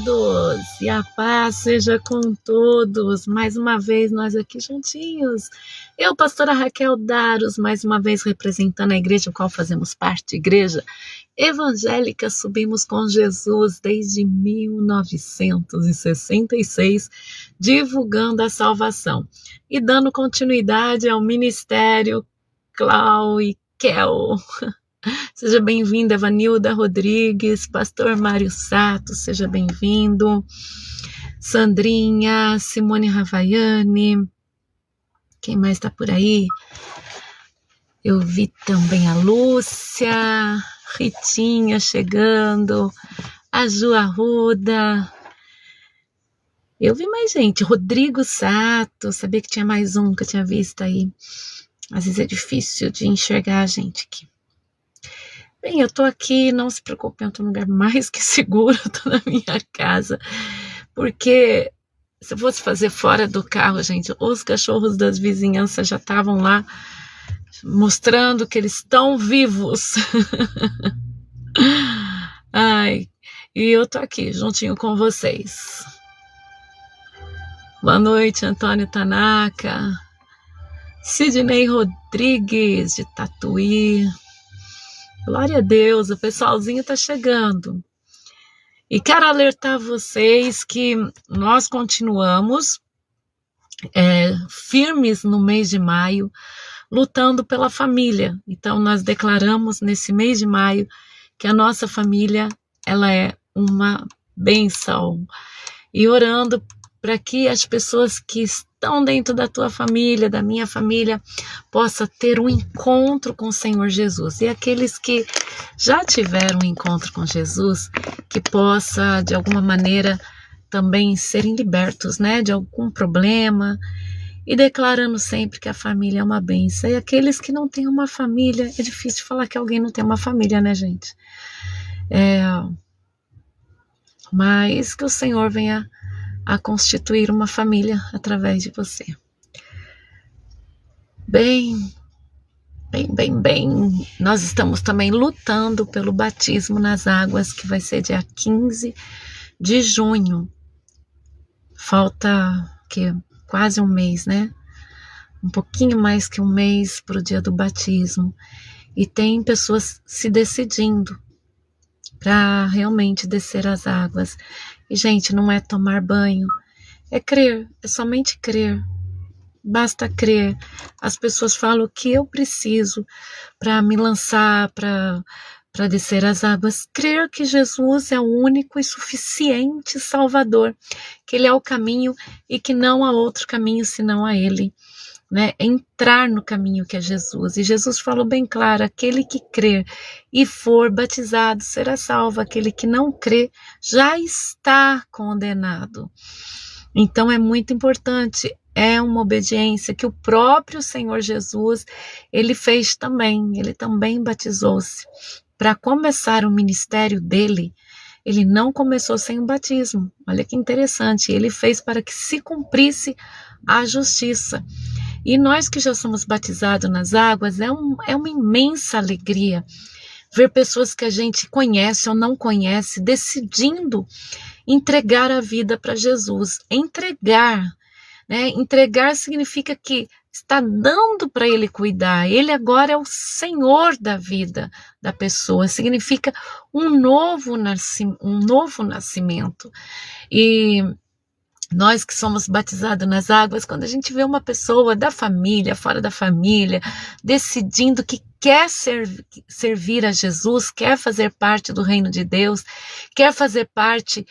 queridos, e a paz seja com todos. Mais uma vez nós aqui juntinhos. Eu, pastora Raquel Daros, mais uma vez representando a igreja, a qual fazemos parte, igreja evangélica Subimos com Jesus desde 1966, divulgando a salvação e dando continuidade ao ministério Clau e Kel. Seja bem-vinda, Evanilda Rodrigues, pastor Mário Sato, seja bem-vindo, Sandrinha, Simone Ravaiani, quem mais está por aí? Eu vi também a Lúcia, Ritinha chegando, a Ju Arruda, eu vi mais gente, Rodrigo Sato, sabia que tinha mais um que eu tinha visto aí, às vezes é difícil de enxergar a gente aqui. Bem, eu tô aqui, não se preocupe, eu tô num lugar mais que seguro, eu tô na minha casa, porque se eu fosse fazer fora do carro, gente, os cachorros das vizinhanças já estavam lá, mostrando que eles estão vivos. Ai, e eu tô aqui, juntinho com vocês. Boa noite, Antônio Tanaka, Sidney Rodrigues, de Tatuí. Glória a Deus, o pessoalzinho tá chegando. E quero alertar vocês que nós continuamos firmes no mês de maio, lutando pela família. Então, nós declaramos nesse mês de maio que a nossa família, ela é uma bênção. E orando para que as pessoas que estão dentro da tua família, da minha família, possa ter um encontro com o Senhor Jesus. E aqueles que já tiveram um encontro com Jesus, que possa, de alguma maneira, também serem libertos, né, de algum problema, e declarando sempre que a família é uma bênção. E aqueles que não têm uma família, é difícil falar que alguém não tem uma família, né, gente? Mas que o Senhor venha a constituir uma família através de você. Bem, nós estamos também lutando pelo batismo nas águas, que vai ser dia 15 de junho. Falta quase um mês, né? Um pouquinho mais que um mês para o dia do batismo. E tem pessoas se decidindo para realmente descer as águas. E, gente, não é tomar banho, é crer, é somente crer. Basta crer. As pessoas falam o que eu preciso para me lançar, para descer as águas. Crer que Jesus é o único e suficiente Salvador, que Ele é o caminho e que não há outro caminho senão a Ele. Né? Entrar no caminho que é Jesus. E Jesus falou bem claro: aquele que crer e for batizado será salvo, aquele que não crê já está condenado. Então é muito importante, é uma obediência que o próprio Senhor Jesus, ele fez também, ele também batizou-se. Para começar o ministério dele, ele não começou sem um batismo. Olha que interessante, ele fez para que se cumprisse a justiça. E nós que já somos batizados nas águas, é uma imensa alegria ver pessoas que a gente conhece ou não conhece decidindo entregar a vida para Jesus. Entregar, né? Entregar significa que está dando para Ele cuidar. Ele agora é o Senhor da vida da pessoa. Significa um novo nascimento. E nós que somos batizados nas águas, quando a gente vê uma pessoa da família, fora da família, decidindo que quer servir a Jesus, quer fazer parte do reino de Deus, quer fazer parte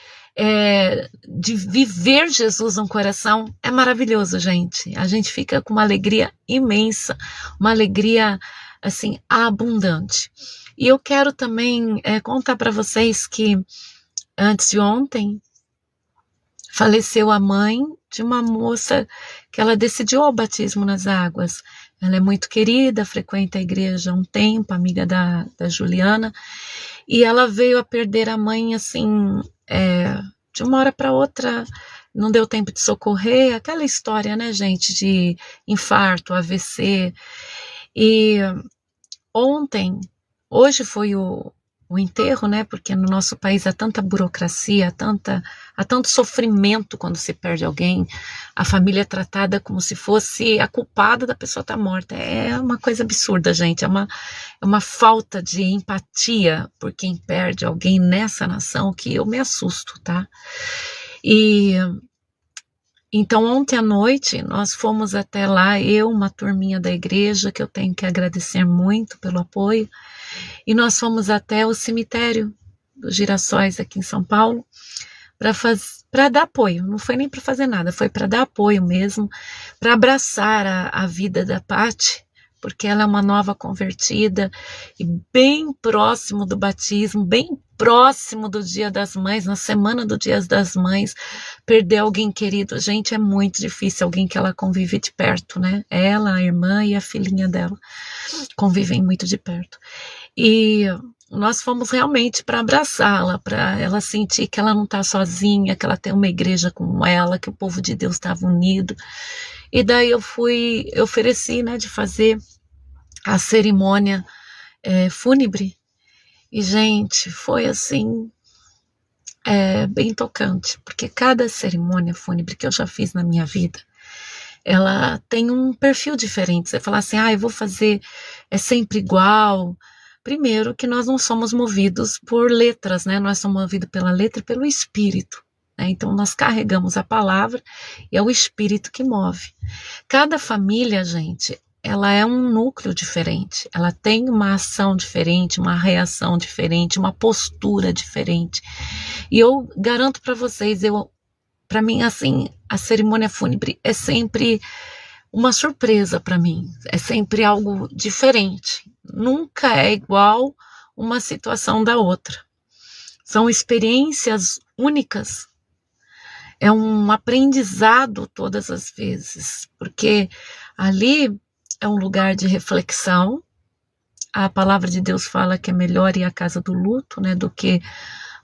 de viver Jesus no coração, é maravilhoso, gente. A gente fica com uma alegria imensa, uma alegria, assim, abundante. E eu quero também contar para vocês que antes de ontem, faleceu a mãe de uma moça que ela decidiu o batismo nas águas. Ela é muito querida, frequenta a igreja há um tempo, amiga da Juliana, e ela veio a perder a mãe assim, de uma hora para outra, não deu tempo de socorrer, aquela história, né, gente, de infarto, AVC. E hoje foi o o enterro, né? Porque no nosso país há tanta burocracia, há tanto sofrimento quando se perde alguém. A família é tratada como se fosse a culpada da pessoa estar morta. É uma coisa absurda, gente. É uma falta de empatia por quem perde alguém nessa nação que eu me assusto, tá? E então ontem à noite nós fomos até lá, eu, uma turminha da igreja, que eu tenho que agradecer muito pelo apoio, e nós fomos até o cemitério dos Girassóis aqui em São Paulo para dar apoio. Não foi nem para fazer nada, foi para dar apoio mesmo, para abraçar a vida da Paty, porque ela é uma nova convertida e bem próximo do batismo, bem próximo do Dia das Mães, na semana do Dia das Mães, perder alguém querido. Gente, é muito difícil, alguém que ela convive de perto, né? Ela, a irmã e a filhinha dela convivem muito de perto. E nós fomos realmente para abraçá-la, para ela sentir que ela não está sozinha, que ela tem uma igreja com ela, que o povo de Deus estava unido. E daí eu ofereci, né, de fazer a cerimônia fúnebre. E, gente, foi assim, bem tocante, porque cada cerimônia fúnebre que eu já fiz na minha vida, ela tem um perfil diferente. Você fala assim, eu vou fazer, é sempre igual. Primeiro que nós não somos movidos por letras, né? Nós somos movidos pela letra e pelo Espírito. Então, nós carregamos a palavra e é o Espírito que move. Cada família, gente, ela é um núcleo diferente. Ela tem uma ação diferente, uma reação diferente, uma postura diferente. E eu garanto para vocês, para mim, assim, a cerimônia fúnebre é sempre uma surpresa para mim. É sempre algo diferente. Nunca é igual uma situação da outra. São experiências únicas. É um aprendizado todas as vezes, porque ali é um lugar de reflexão. A palavra de Deus fala que é melhor ir à casa do luto, né, do que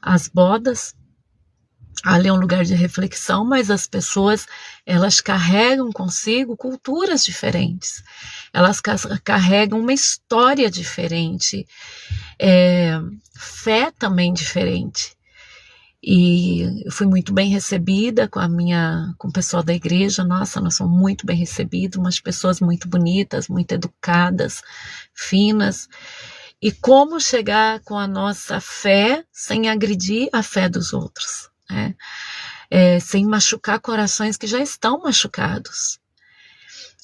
as bodas. Ali é um lugar de reflexão, mas as pessoas, elas carregam consigo culturas diferentes. Elas carregam uma história diferente, fé também diferente. E eu fui muito bem recebida com o pessoal da igreja. Nossa, nós somos muito bem recebidos, umas pessoas muito bonitas, muito educadas, finas. E como chegar com a nossa fé sem agredir a fé dos outros, né? Sem machucar corações que já estão machucados.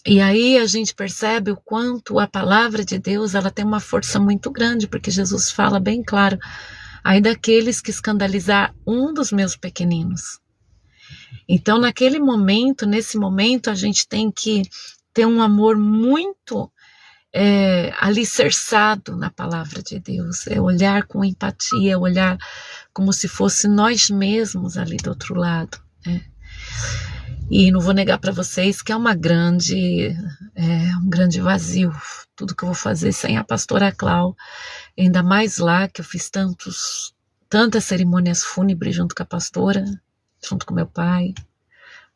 E aí a gente percebe o quanto a palavra de Deus, ela tem uma força muito grande, porque Jesus fala bem claro: ai daqueles que escandalizar um dos meus pequeninos. Então, nesse momento, a gente tem que ter um amor muito alicerçado na palavra de Deus. É olhar com empatia, olhar como se fosse nós mesmos ali do outro lado, né? E não vou negar para vocês que é um grande vazio tudo que eu vou fazer sem a pastora Clau, ainda mais lá que eu fiz tantas cerimônias fúnebres junto com a pastora, junto com meu pai.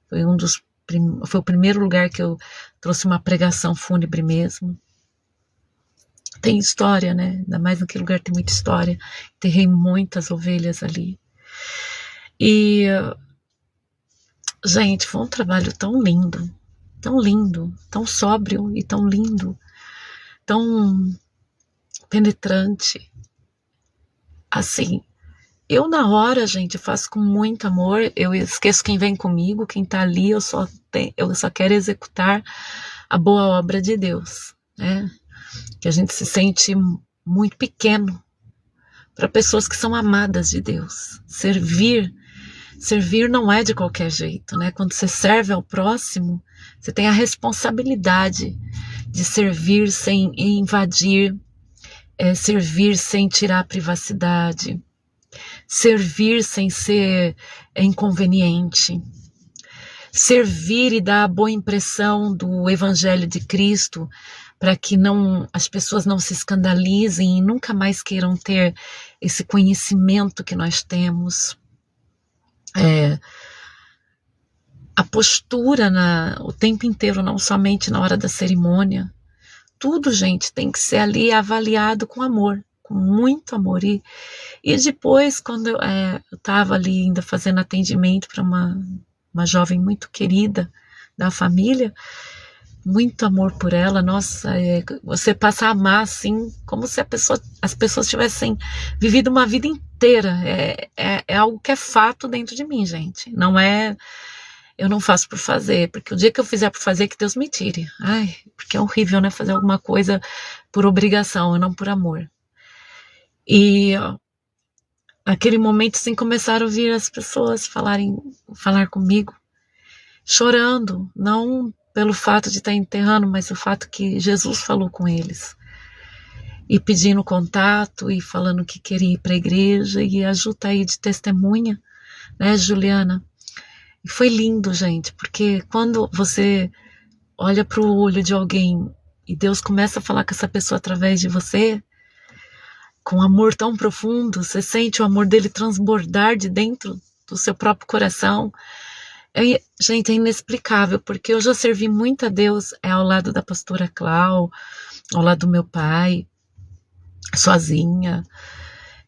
Foi o primeiro lugar que eu trouxe uma pregação fúnebre mesmo. Tem história, né? Ainda mais naquele lugar tem muita história. Enterrei muitas ovelhas ali. E, gente, foi um trabalho tão lindo, tão sóbrio e tão lindo, tão penetrante. Assim, eu na hora, gente, faço com muito amor. Eu esqueço quem vem comigo, quem tá ali. Eu só quero executar a boa obra de Deus, né? Que a gente se sente muito pequeno para pessoas que são amadas de Deus. Servir não é de qualquer jeito, né? Quando você serve ao próximo, você tem a responsabilidade de servir sem invadir, servir sem tirar a privacidade, servir sem ser inconveniente, servir e dar a boa impressão do Evangelho de Cristo, para que as pessoas não se escandalizem e nunca mais queiram ter esse conhecimento que nós temos. A postura o tempo inteiro, não somente na hora da cerimônia. Tudo, gente, tem que ser ali avaliado com com muito amor. E depois, quando eu estava ali ainda fazendo atendimento para uma jovem muito querida da família, muito amor por ela, nossa, você passa a amar assim, como se as pessoas tivessem vivido uma vida inteira, é algo que é fato dentro de mim, gente, não é, eu não faço por fazer, porque o dia que eu fizer por fazer, que Deus me tire, ai, porque é horrível, né, fazer alguma coisa por obrigação e não por amor. E naquele momento, assim, começaram a vir as pessoas falar comigo, chorando, não pelo fato de estar enterrando, mas o fato que Jesus falou com eles. E pedindo contato, e falando que queria ir para a igreja, e a Ju tá aí de testemunha, né, Juliana? E foi lindo, gente, porque quando você olha para o olho de alguém, e Deus começa a falar com essa pessoa através de você, com amor tão profundo, você sente o amor dele transbordar de dentro do seu próprio coração. Gente, é inexplicável, porque eu já servi muito a Deus ao lado da pastora Clau, ao lado do meu pai, sozinha,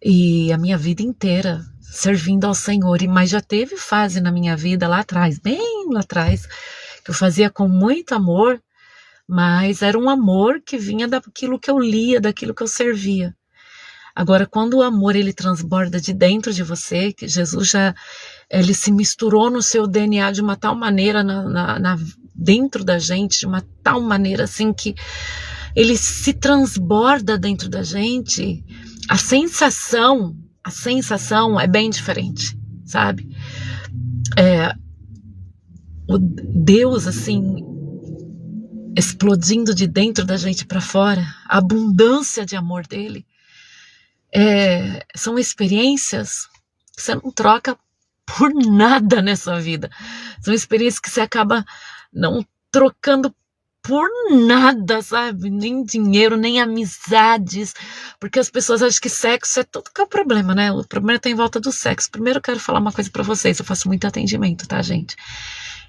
e a minha vida inteira servindo ao Senhor, mas já teve fase na minha vida lá atrás, bem lá atrás, que eu fazia com muito amor, mas era um amor que vinha daquilo que eu lia, daquilo que eu servia. Agora, quando o amor ele transborda de dentro de você, que Jesus ele se misturou no seu DNA de uma tal maneira dentro da gente, de uma tal maneira assim que ele se transborda dentro da gente, a sensação é bem diferente, sabe? O Deus assim explodindo de dentro da gente para fora, a abundância de amor dele. São experiências que você não troca por nada nessa vida. São experiências que você acaba não trocando por nada, sabe? Nem dinheiro, nem amizades, porque as pessoas acham que sexo é tudo que é o problema, né? O problema tá em volta do sexo. Primeiro eu quero falar uma coisa para vocês, eu faço muito atendimento, tá, gente?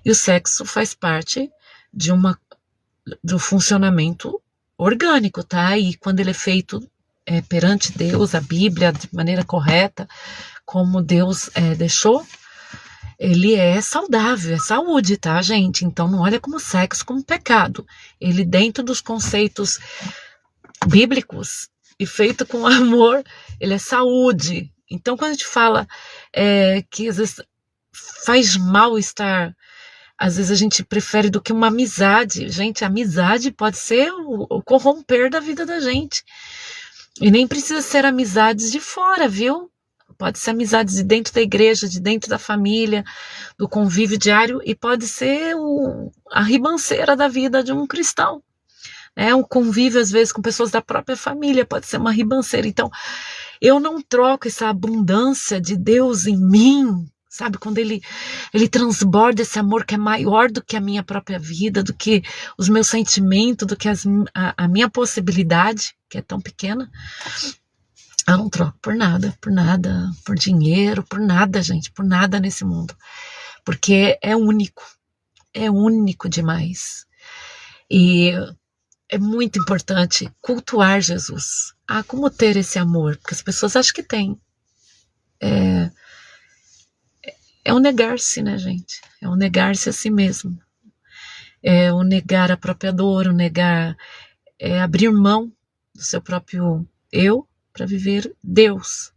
E o sexo faz parte do funcionamento orgânico, tá? E quando ele é feito perante Deus, a Bíblia, de maneira correta, como Deus deixou, ele é saudável, é saúde, tá, gente? Então não olha como sexo, como pecado. Ele dentro dos conceitos bíblicos e feito com amor, ele é saúde. Então quando a gente fala que às vezes faz mal estar, às vezes a gente prefere do que uma amizade. Gente, a amizade pode ser o corromper da vida da gente. E nem precisa ser amizades de fora, viu? Pode ser amizades de dentro da igreja, de dentro da família, do convívio diário, e pode ser a ribanceira da vida de um cristão. Um convívio, às vezes, com pessoas da própria família, pode ser uma ribanceira. Então, eu não troco essa abundância de Deus em mim, sabe? Quando ele transborda esse amor que é maior do que a minha própria vida, do que os meus sentimentos, do que a minha possibilidade, que é tão pequena, eu não troco por nada, por dinheiro, por nada, gente, por nada nesse mundo. Porque é único demais. E é muito importante cultuar Jesus. Como ter esse amor? Porque as pessoas acham que tem. É o negar-se, né, gente? É o negar-se a si mesmo. É o negar a própria dor, abrir mão do seu próprio eu para viver Deus.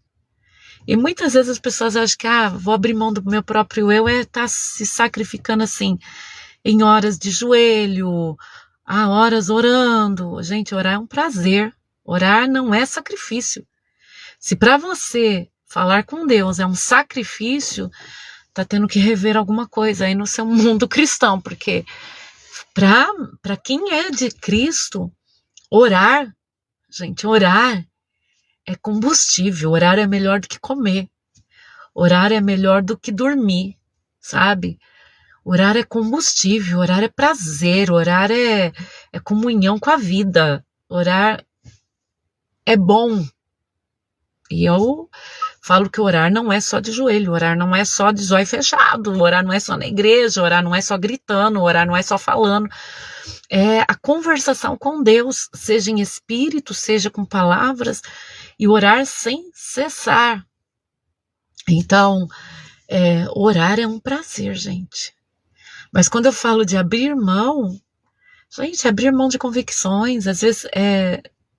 E muitas vezes as pessoas acham que vou abrir mão do meu próprio eu estar se sacrificando assim, em horas de joelho, horas orando. Gente, orar é um prazer. Orar não é sacrifício. Se para você falar com Deus é um sacrifício, tá tendo que rever alguma coisa aí no seu mundo cristão, porque para quem é de Cristo, orar, gente, orar é combustível, orar é melhor do que comer, orar é melhor do que dormir, sabe? Orar é combustível, orar é prazer, orar é comunhão com a vida, orar é bom. E eu falo que orar não é só de joelho, orar não é só de zóio fechado, orar não é só na igreja, orar não é só gritando, orar não é só falando. É a conversação com Deus, seja em espírito, seja com palavras. e orar sem cessar. Então, orar é um prazer, gente. Mas quando eu falo de abrir mão, gente, abrir mão de convicções, às vezes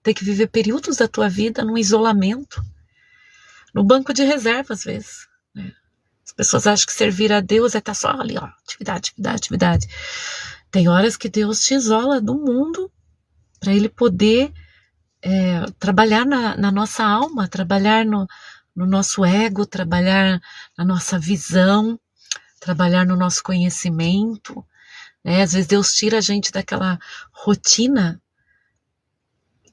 ter que viver períodos da tua vida num isolamento, no banco de reserva, às vezes, né? As pessoas acham que servir a Deus é estar só ali, ó, atividade. Tem horas que Deus te isola do mundo para Ele poder trabalhar na nossa alma, trabalhar no nosso ego, trabalhar na nossa visão, trabalhar no nosso conhecimento, né? Às vezes Deus tira a gente daquela rotina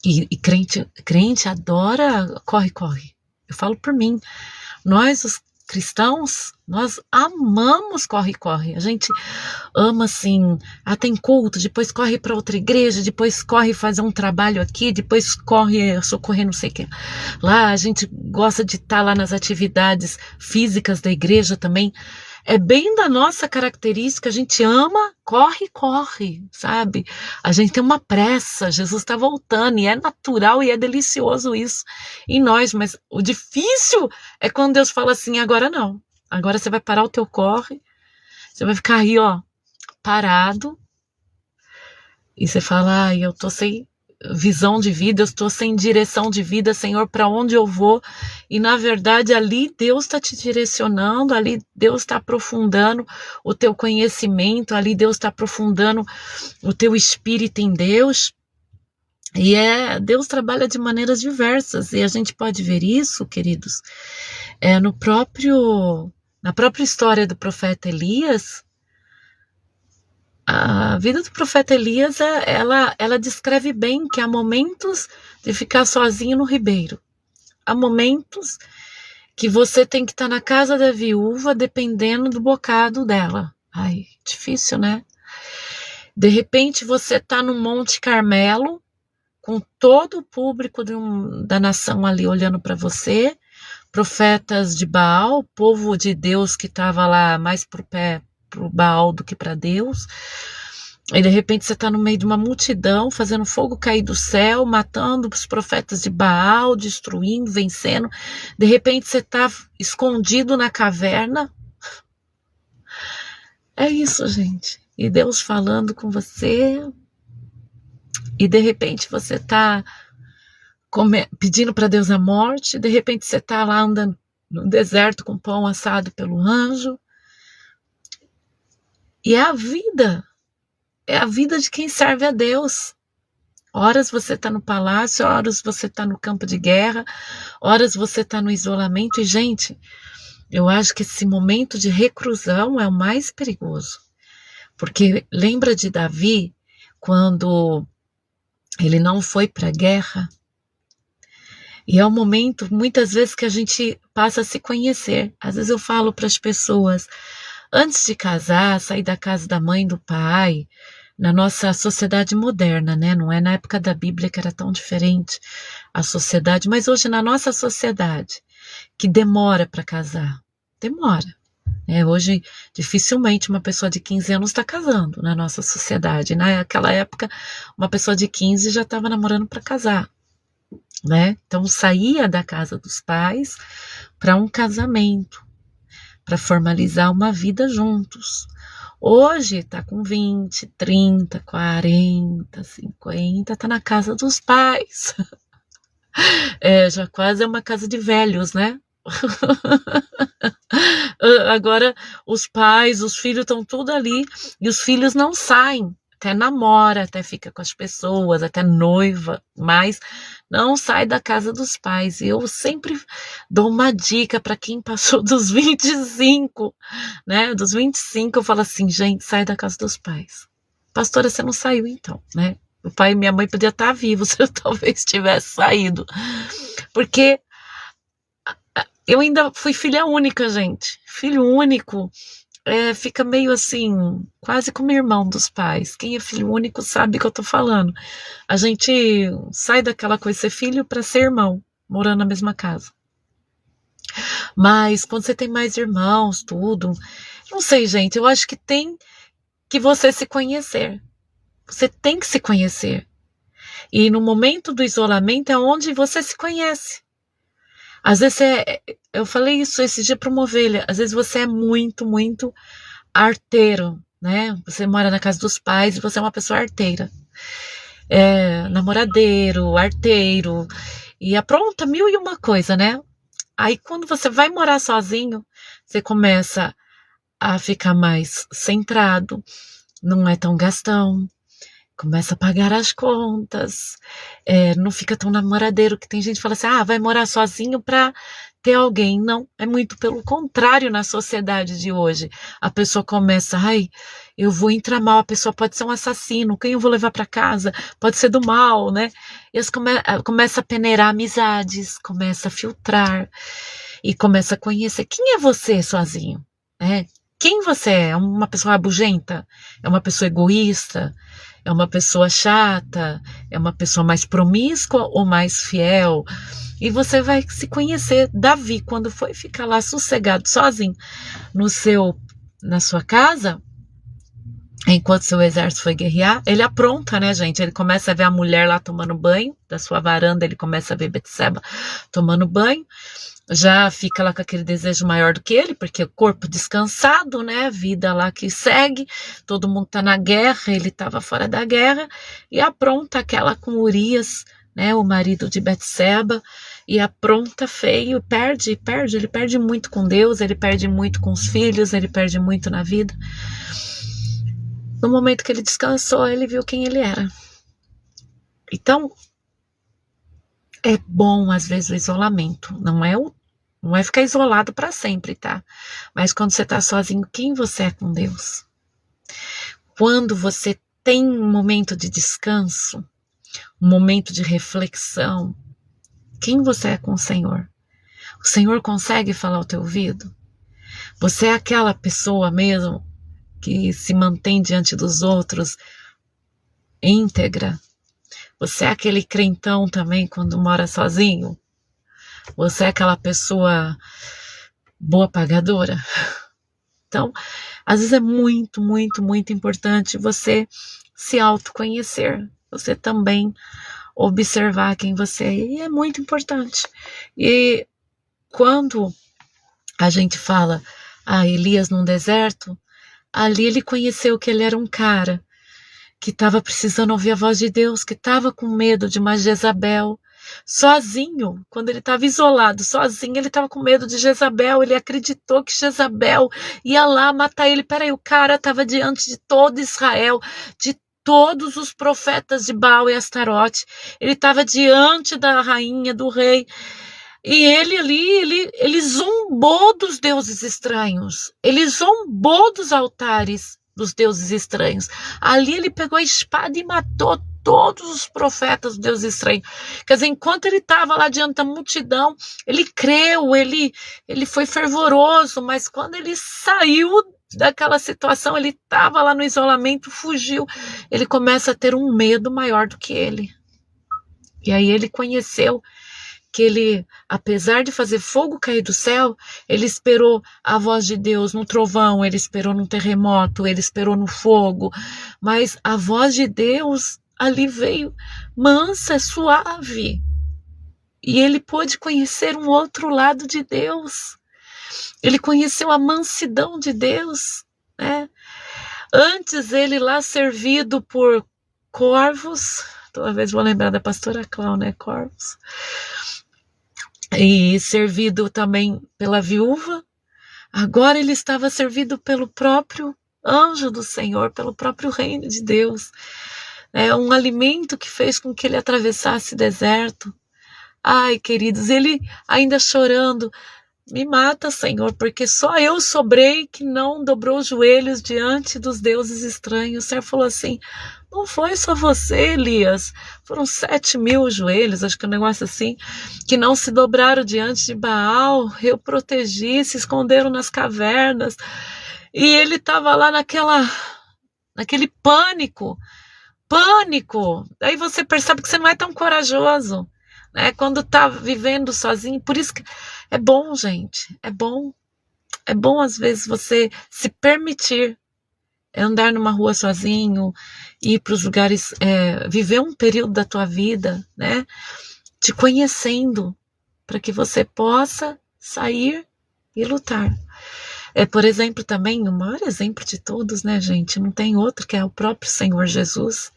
e crente adora corre. Eu falo por mim, nós os cristãos, nós amamos corre. A gente ama assim, tem culto, depois corre para outra igreja, depois corre fazer um trabalho aqui, depois corre socorrer não sei o que. Lá a gente gosta de estar lá nas atividades físicas da igreja também. É bem da nossa característica, a gente ama, corre, sabe? A gente tem uma pressa, Jesus está voltando, e é natural e é delicioso isso em nós, mas o difícil é quando Deus fala assim, agora não, agora você vai parar o teu corre, você vai ficar aí, ó, parado, e você fala, eu tô sem visão de vida, eu estou sem direção de vida, Senhor, para onde eu vou? E na verdade ali Deus está te direcionando, ali Deus está aprofundando o teu conhecimento, ali Deus está aprofundando o teu espírito em Deus. E Deus trabalha de maneiras diversas, e a gente pode ver isso, queridos, na própria história do profeta Elias. A vida do profeta Elias, ela descreve bem que há momentos de ficar sozinho no ribeiro. Há momentos que você tem que estar na casa da viúva dependendo do bocado dela. Ai, difícil, né? De repente você está no Monte Carmelo, com todo o público da nação ali olhando para você, profetas de Baal, povo de Deus que estava lá mais pro Baal do que para Deus, e de repente você está no meio de uma multidão, fazendo fogo cair do céu, matando os profetas de Baal, destruindo, vencendo, de repente você está escondido na caverna. É isso, gente, e Deus falando com você, e de repente você está pedindo para Deus a morte, de repente você está lá andando no deserto com pão assado pelo anjo. E é a vida de quem serve a Deus. Horas você está no palácio, horas você está no campo de guerra, horas você está no isolamento. E, gente, eu acho que esse momento de reclusão é o mais perigoso. Porque lembra de Davi, quando ele não foi para a guerra? E é um momento, muitas vezes, que a gente passa a se conhecer. Às vezes eu falo para as pessoas, antes de casar, sair da casa da mãe, do pai, na nossa sociedade moderna, né? Não é na época da Bíblia que era tão diferente a sociedade, mas hoje na nossa sociedade, que demora para casar, demora. Hoje, dificilmente uma pessoa de 15 anos está casando na nossa sociedade. Naquela época, uma pessoa de 15 já estava namorando para casar, né? Então, saía da casa dos pais para um casamento, para formalizar uma vida juntos. Hoje está com 20, 30, 40, 50, está na casa dos pais. Já quase é uma casa de velhos, né? Agora os pais, os filhos estão tudo ali e os filhos não saem, até namora, até fica com as pessoas, até noiva, mas não sai da casa dos pais. E eu sempre dou uma dica para quem passou dos 25, né? Dos 25 eu falo assim, gente, sai da casa dos pais. Pastora, você não saiu então, né? O pai e minha mãe podiam estar vivos se eu talvez tivesse saído, porque eu ainda fui filha única, gente. Filho único fica meio assim, quase como irmão dos pais. Quem é filho único sabe o que eu tô falando. A gente sai daquela coisa de ser filho para ser irmão, morando na mesma casa. Mas quando você tem mais irmãos, tudo, não sei, gente, eu acho que tem que você se conhecer. Você tem que se conhecer. E no momento do isolamento é onde você se conhece. Às vezes eu falei isso esse dia para uma ovelha, às vezes você é muito, muito arteiro, né? Você mora na casa dos pais e você é uma pessoa arteira. Namoradeiro, arteiro, e apronta mil e uma coisa, né? Aí quando você vai morar sozinho, você começa a ficar mais centrado, não é tão gastão, começa a pagar as contas, não fica tão namoradeiro, que tem gente que fala assim, vai morar sozinho para ter alguém. Não, é muito pelo contrário na sociedade de hoje. A pessoa começa, eu vou entrar mal, a pessoa pode ser um assassino, quem eu vou levar para casa? Pode ser do mal, né? E eles começam a peneirar amizades, começa a filtrar e começa a conhecer quem é você sozinho, né? Quem você é? É uma pessoa rabugenta? É uma pessoa egoísta? É uma pessoa chata? É uma pessoa mais promíscua ou mais fiel? E você vai se conhecer. Davi, quando foi ficar lá sossegado, sozinho, na sua casa, enquanto seu exército foi guerrear, ele apronta, né, gente? Ele começa a ver a mulher lá tomando banho, da sua varanda ele começa a ver Betseba tomando banho, já fica lá com aquele desejo maior do que ele, porque o corpo descansado, né, vida lá que segue, todo mundo tá na guerra, ele estava fora da guerra, e apronta aquela com Urias, né, o marido de Betseba, e apronta feio, ele perde muito com Deus, ele perde muito com os filhos, ele perde muito na vida. No momento que ele descansou, ele viu quem ele era. Então, é bom às vezes o isolamento, não é ficar isolado para sempre, tá? Mas quando você tá sozinho, quem você é com Deus? Quando você tem um momento de descanso, um momento de reflexão, quem você é com o Senhor? O Senhor consegue falar ao teu ouvido? Você é aquela pessoa mesmo que se mantém diante dos outros íntegra? Você é aquele crentão também quando mora sozinho? Você é aquela pessoa boa pagadora? Então, às vezes é muito, muito, muito importante você se autoconhecer, você também observar quem você é, e é muito importante. E quando a gente fala, Elias num deserto, ali ele conheceu que ele era um cara que estava precisando ouvir a voz de Deus, que estava com medo de uma Jezabel, sozinho, quando ele estava isolado, sozinho, ele estava com medo de Jezabel, ele acreditou que Jezabel ia lá matar ele. Peraí, o cara estava diante de todo Israel, de todos os profetas de Baal e Astarote, ele estava diante da rainha, do rei, e ele zombou dos deuses estranhos, ele zombou dos altares dos deuses estranhos. Ali ele pegou a espada e matou todos os profetas dos deuses estranhos. Quer dizer, enquanto ele estava lá diante da multidão, ele creu, ele foi fervoroso, mas quando ele saiu daquela situação, ele estava lá no isolamento, fugiu, ele começa a ter um medo maior do que ele. E aí ele conheceu que ele, apesar de fazer fogo cair do céu, ele esperou a voz de Deus no trovão, ele esperou no terremoto, ele esperou no fogo, mas a voz de Deus ali veio mansa, suave, e ele pôde conhecer um outro lado de Deus, ele conheceu a mansidão de Deus, né? Antes ele lá servido por corvos, talvez vou lembrar da pastora Cláudia, né? Corvos, e servido também pela viúva, agora ele estava servido pelo próprio anjo do Senhor, pelo próprio reino de Deus. É um alimento que fez com que ele atravessasse deserto. Ai, queridos, ele ainda chorando, me mata, Senhor, porque só eu sobrei que não dobrou os joelhos diante dos deuses estranhos. O Senhor falou assim, não foi só você, Elias, foram 7.000 joelhos, acho que um negócio assim, que não se dobraram diante de Baal, eu protegi, se esconderam nas cavernas, e ele estava lá naquele pânico, aí você percebe que você não é tão corajoso, né, quando está vivendo sozinho. Por isso que é bom, gente, é bom às vezes você se permitir andar numa rua sozinho, ir para os lugares, viver um período da tua vida, né, te conhecendo, para que você possa sair e lutar. Por exemplo, também, o maior exemplo de todos, né, gente? Não tem outro, que é o próprio Senhor Jesus,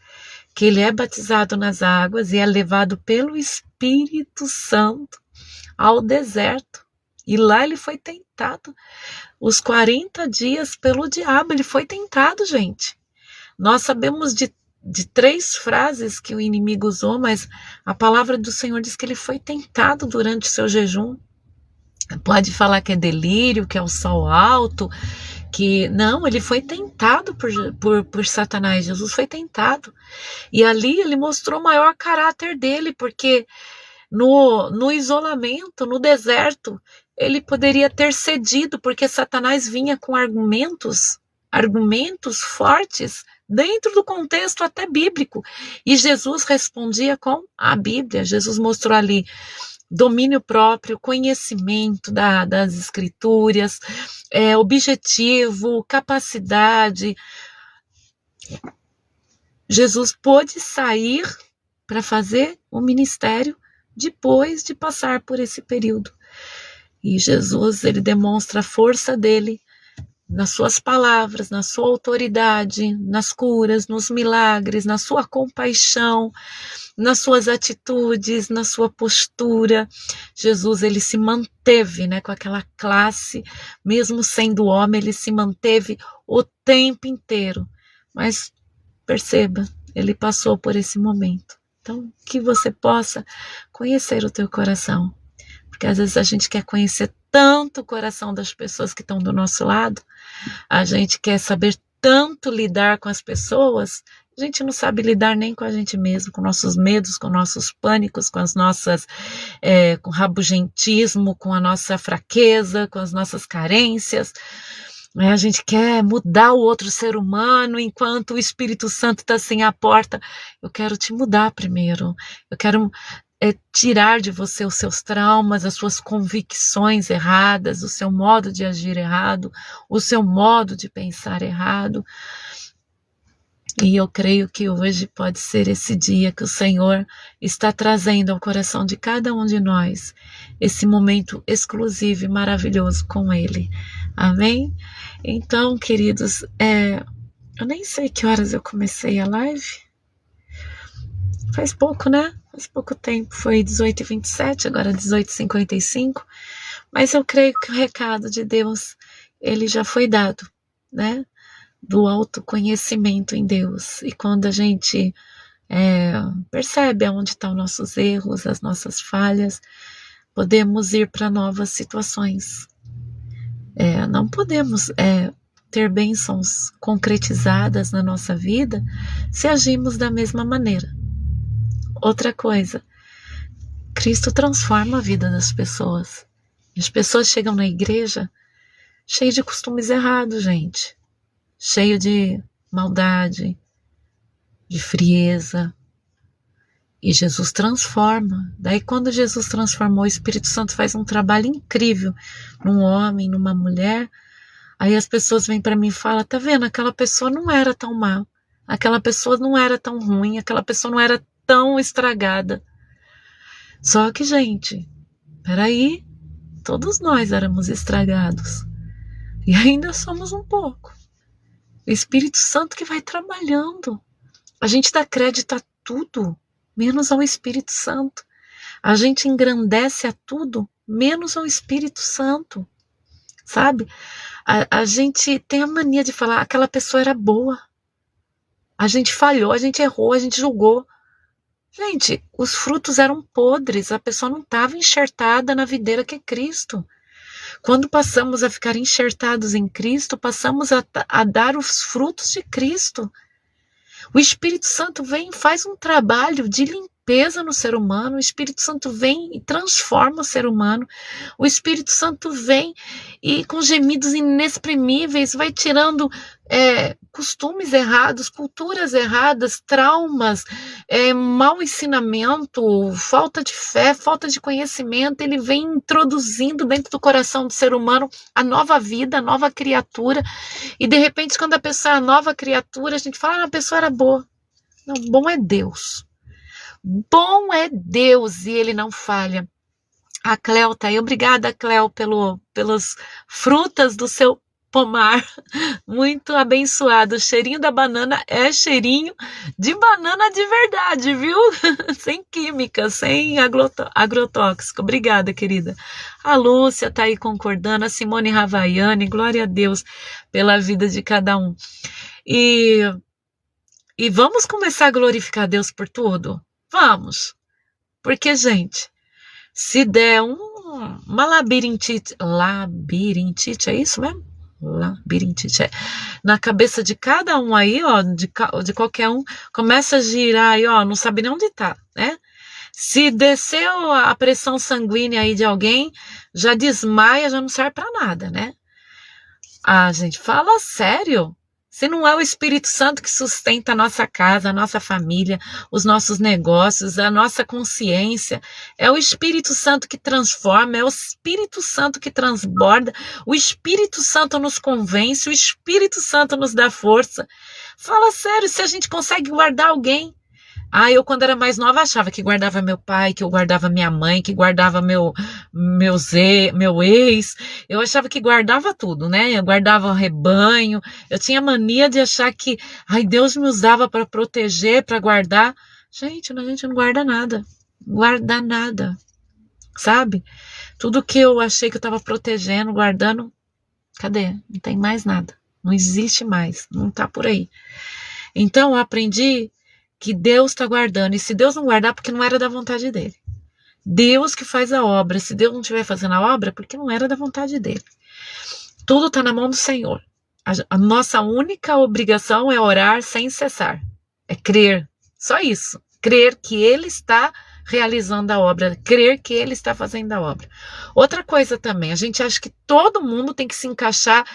que ele é batizado nas águas e é levado pelo Espírito Santo ao deserto. E lá ele foi tentado. Os 40 dias pelo diabo, ele foi tentado, gente. Nós sabemos de 3 frases que o inimigo usou, mas a palavra do Senhor diz que ele foi tentado durante o seu jejum. Pode falar que é delírio, que é o sol alto, que não, ele foi tentado por Satanás. Jesus foi tentado. E ali ele mostrou o maior caráter dele, porque no isolamento, no deserto, ele poderia ter cedido, porque Satanás vinha com argumentos fortes, dentro do contexto até bíblico. E Jesus respondia com a Bíblia. Jesus mostrou ali domínio próprio, conhecimento das escrituras, objetivo, capacidade. Jesus pôde sair para fazer o ministério depois de passar por esse período. E Jesus, ele demonstra a força dele nas suas palavras, na sua autoridade, nas curas, nos milagres, na sua compaixão, nas suas atitudes, na sua postura. Jesus, ele se manteve, né, com aquela classe, mesmo sendo homem, ele se manteve o tempo inteiro. Mas perceba, ele passou por esse momento. Então, que você possa conhecer o teu coração. Porque às vezes a gente quer conhecer tanto o coração das pessoas que estão do nosso lado, a gente quer saber tanto lidar com as pessoas, a gente não sabe lidar nem com a gente mesmo, com nossos medos, com nossos pânicos, com as nossas, com rabugentismo, com a nossa fraqueza, com as nossas carências. A gente quer mudar o outro ser humano enquanto o Espírito Santo está assim à porta. Eu quero te mudar primeiro. Eu quero tirar de você os seus traumas, as suas convicções erradas, o seu modo de agir errado, o seu modo de pensar errado. E eu creio que hoje pode ser esse dia que o Senhor está trazendo ao coração de cada um de nós esse momento exclusivo e maravilhoso com Ele. Amém? Então, queridos, eu nem sei que horas eu comecei a live. Faz pouco, né? Faz pouco tempo. Foi 18h27, agora 18h55. Mas eu creio que o recado de Deus, ele já foi dado, né? Do autoconhecimento em Deus. E quando a gente percebe aonde estão nossos erros, as nossas falhas, podemos ir para novas situações. Não podemos ter bênçãos concretizadas na nossa vida se agimos da mesma maneira. Outra coisa, Cristo transforma a vida das pessoas. As pessoas chegam na igreja cheias de costumes errados, gente. Cheio de maldade, de frieza. E Jesus transforma. Daí quando Jesus transformou, o Espírito Santo faz um trabalho incrível num homem, numa mulher. Aí as pessoas vêm para mim e falam, tá vendo, aquela pessoa não era tão má. Aquela pessoa não era tão ruim, aquela pessoa não era tão estragada. Só que, gente, peraí, todos nós éramos estragados. E ainda somos um pouco. O Espírito Santo que vai trabalhando. A gente dá crédito a tudo, menos ao Espírito Santo. A gente engrandece a tudo, menos ao Espírito Santo. Sabe? A gente tem a mania de falar, aquela pessoa era boa. A gente falhou, a gente errou, a gente julgou. Gente, os frutos eram podres, a pessoa não estava enxertada na videira que é Cristo. Quando passamos a ficar enxertados em Cristo, passamos a dar os frutos de Cristo. O Espírito Santo vem e faz um trabalho de limpeza no ser humano. O Espírito Santo vem e transforma o ser humano. O Espírito Santo vem e com gemidos inexprimíveis vai tirando costumes errados, culturas erradas, traumas, mau ensinamento, falta de fé, falta de conhecimento. Ele vem introduzindo dentro do coração do ser humano a nova vida, a nova criatura. E de repente, quando a pessoa é a nova criatura, a gente fala, a pessoa era boa. Não, bom é Deus. Bom é Deus e Ele não falha. A Cleo tá aí. Obrigada, Cleo, pelas frutas do seu pomar. Muito abençoado. O cheirinho da banana é cheirinho de banana de verdade, viu? Sem química, sem agrotóxico. Obrigada, querida. A Lúcia tá aí concordando, a Simone Ravaiani, glória a Deus pela vida de cada um. E vamos começar a glorificar Deus por tudo? Vamos. Porque, gente, se der uma labirintite, é isso mesmo? Labirintite, na cabeça de cada um aí, ó, de qualquer um, começa a girar aí, ó, não sabe nem onde tá, né? Se desceu a pressão sanguínea aí de alguém, já desmaia, já não serve pra nada, né? Ah, gente, fala sério. Se não é o Espírito Santo que sustenta a nossa casa, a nossa família, os nossos negócios, a nossa consciência, é o Espírito Santo que transforma, é o Espírito Santo que transborda, o Espírito Santo nos convence, o Espírito Santo nos dá força. Fala sério, se a gente consegue guardar alguém. Ah, eu quando era mais nova achava que guardava meu pai, que eu guardava minha mãe, que guardava meu ex. Eu achava que guardava tudo, né? Eu guardava o rebanho. Eu tinha mania de achar que, ai, Deus me usava para proteger, para guardar. Gente, a gente não guarda nada. Guarda nada. Sabe? Tudo que eu achei que eu estava protegendo, guardando, cadê? Não tem mais nada. Não existe mais. Não tá por aí. Então, eu aprendi que Deus está guardando, e se Deus não guardar, porque não era da vontade dele. Deus que faz a obra, se Deus não estiver fazendo a obra, porque não era da vontade dele. Tudo está na mão do Senhor. A nossa única obrigação é orar sem cessar, é crer, só isso, crer que Ele está realizando a obra, crer que Ele está fazendo a obra. Outra coisa também, a gente acha que todo mundo tem que se encaixar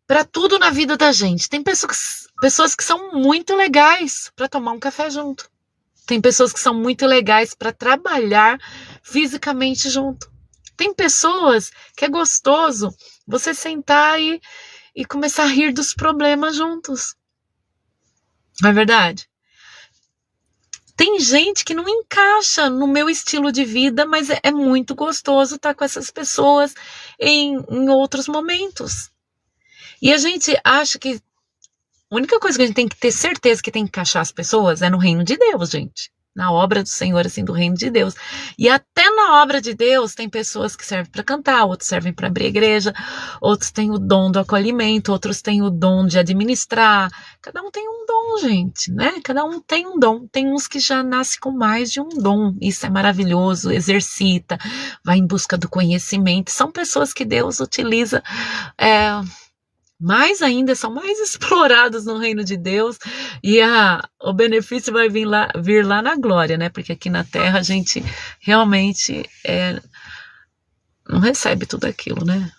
para tudo na vida da gente. Tem pessoas que são muito legais para tomar um café junto. Tem pessoas que são muito legais para trabalhar fisicamente junto. Tem pessoas que é gostoso você sentar e começar a rir dos problemas juntos. Não é verdade? Tem gente que não encaixa no meu estilo de vida, mas é muito gostoso estar com essas pessoas em outros momentos. E a gente acha que a única coisa que a gente tem que ter certeza que tem que encaixar as pessoas é no reino de Deus, gente. Na obra do Senhor, assim, do reino de Deus. E até na obra de Deus tem pessoas que servem para cantar, outros servem para abrir igreja, outros têm o dom do acolhimento, outros têm o dom de administrar. Cada um tem um dom, gente, né? Cada um tem um dom. Tem uns que já nascem com mais de um dom. Isso é maravilhoso, exercita, vai em busca do conhecimento. São pessoas que Deus utiliza mais ainda, são mais explorados no reino de Deus, e o benefício vai vir lá na glória, né? Porque aqui na terra a gente realmente não recebe tudo aquilo, né?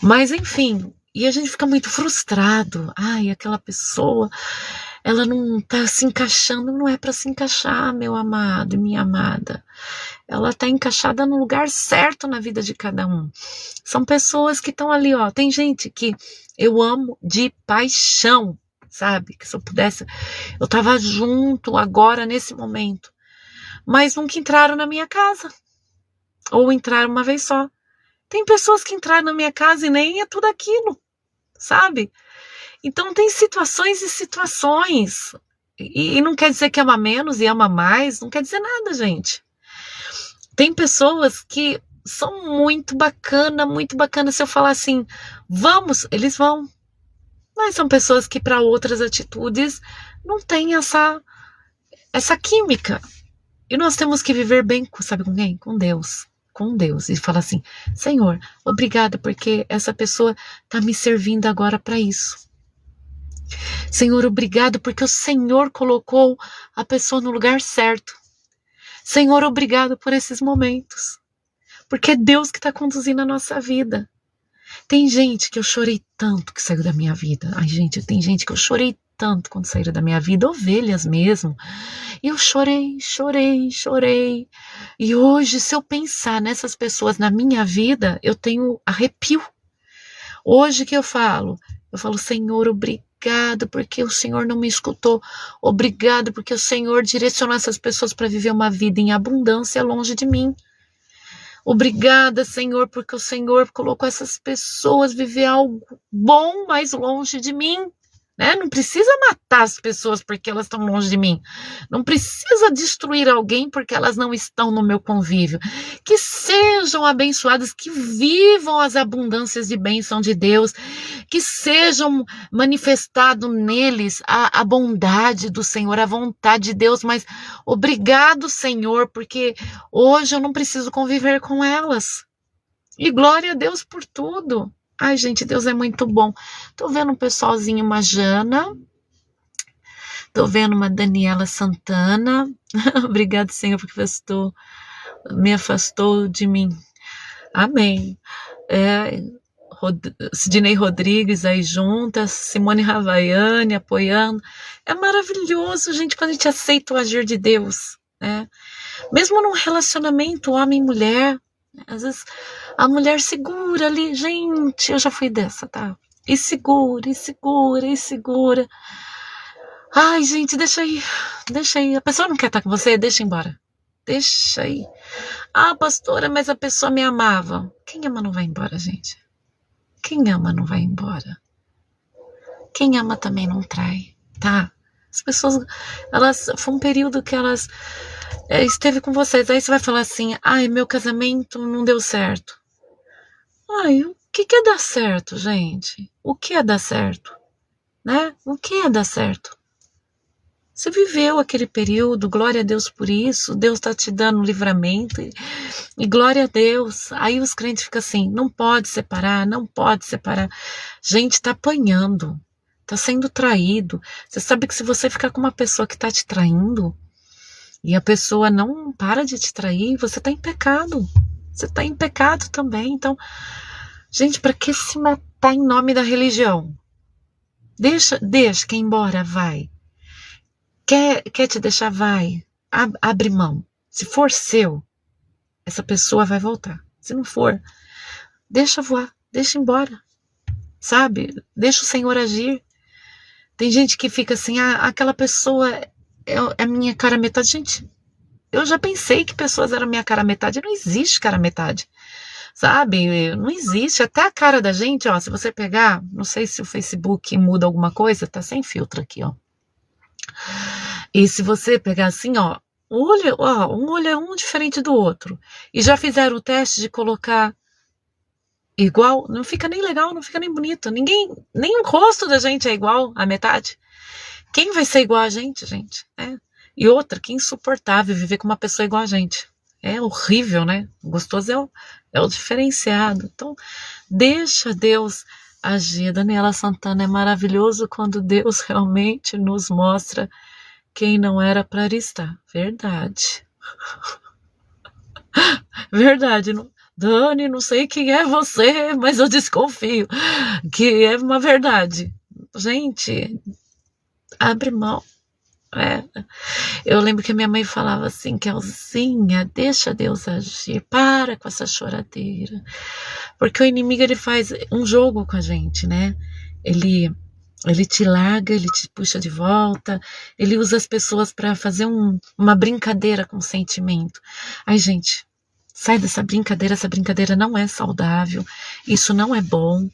Mas enfim, e a gente fica muito frustrado. Ai, aquela pessoa, ela não tá se encaixando, não é para se encaixar, meu amado e minha amada. Ela está encaixada no lugar certo na vida de cada um. São pessoas que estão ali, ó. Tem gente que eu amo de paixão, sabe? Que se eu pudesse, eu estava junto agora, nesse momento. Mas nunca entraram na minha casa. Ou entraram uma vez só. Tem pessoas que entraram na minha casa e nem é tudo aquilo, sabe? Então tem situações e situações. E não quer dizer que ama menos e ama mais. Não quer dizer nada, gente. Tem pessoas que são muito bacana. Se eu falar assim, vamos, eles vão. Mas são pessoas que para outras atitudes não tem essa química. E nós temos que viver bem, sabe com quem? Com Deus. Com Deus. E falar assim, Senhor, obrigada porque essa pessoa está me servindo agora para isso. Senhor, obrigado porque o Senhor colocou a pessoa no lugar certo. Senhor, obrigado por esses momentos, porque é Deus que está conduzindo a nossa vida. Tem gente que eu chorei tanto que saiu da minha vida. Ai, gente, tem gente que eu chorei tanto quando saíram da minha vida, ovelhas mesmo. E eu chorei. E hoje, se eu pensar nessas pessoas na minha vida, eu tenho arrepio. Hoje que eu falo, Senhor, obrigado porque o Senhor não me escutou. Obrigado porque o Senhor direcionou essas pessoas para viver uma vida em abundância longe de mim. Obrigada, Senhor, porque o Senhor colocou essas pessoas viver algo bom mais longe de mim. Né? Não precisa matar as pessoas porque elas estão longe de mim. Não precisa destruir alguém porque elas não estão no meu convívio. Que sejam abençoadas, que vivam as abundâncias de bênção de Deus, que sejam manifestado neles a bondade do Senhor, a vontade de Deus. Mas obrigado, Senhor, porque hoje eu não preciso conviver com elas. E glória a Deus por tudo. Ai, gente, Deus é muito bom. Tô vendo um pessoalzinho, uma Jana. Tô vendo uma Daniela Santana. Obrigado, Senhor, porque me afastou de mim. Amém. Sidney Rodrigues aí juntas, Simone Ravaiani apoiando. É maravilhoso, gente, quando a gente aceita o agir de Deus, né? Mesmo num relacionamento homem e mulher, às vezes a mulher segura ali, gente, eu já fui dessa, tá? E segura, e segura, e segura. Ai, gente, deixa aí. A pessoa não quer estar com você, deixa embora. Deixa aí. Ah, pastora, mas a pessoa me amava. Quem ama não vai embora, gente. Quem ama não vai embora. Quem ama também não trai, tá? As pessoas, foi um período que elas esteve com vocês, aí você vai falar assim, ai, meu casamento não deu certo. Ai, o que é dar certo, gente? O que é dar certo? Né? O que é dar certo? Você viveu aquele período, glória a Deus por isso, Deus está te dando livramento, e glória a Deus. Aí os crentes ficam assim, não pode separar, não pode separar. Gente, tá apanhando, tá sendo traído. Você sabe que se você ficar com uma pessoa que tá te traindo, e a pessoa não para de te trair, você tá em pecado. Você tá em pecado também. Então, gente, para que se matar em nome da religião? Deixa quem embora, vai. Quer te deixar, vai. Abre mão. Se for seu, essa pessoa vai voltar. Se não for, deixa voar, deixa embora. Sabe? Deixa o Senhor agir. Tem gente que fica assim, aquela pessoa é a minha cara metade. Gente, eu já pensei que pessoas eram minha cara metade. Não existe cara metade. Sabe? Não existe. Até a cara da gente, ó, se você pegar, não sei se o Facebook muda alguma coisa, tá sem filtro aqui, ó. E se você pegar assim, ó, um olho é um diferente do outro, e já fizeram o teste de colocar igual, não fica nem legal, não fica nem bonito, nem o rosto da gente é igual a metade. Quem vai ser igual a gente, gente? E outra, que insuportável viver com uma pessoa igual a gente. É horrível, né? O gostoso é o diferenciado. Então, deixa Deus agir. Daniela Santana, é maravilhoso quando Deus realmente nos mostra quem não era para estar. Verdade. Verdade. Dani, não sei quem é você, mas eu desconfio que é uma verdade. Gente, abre mão. Eu lembro que a minha mãe falava assim, Kelzinha, deixa Deus agir, para com essa choradeira. Porque o inimigo, ele faz um jogo com a gente, né? Ele te larga, ele te puxa de volta, ele usa as pessoas para fazer uma brincadeira com o sentimento. Ai, gente, sai dessa brincadeira, essa brincadeira não é saudável, isso não é bom.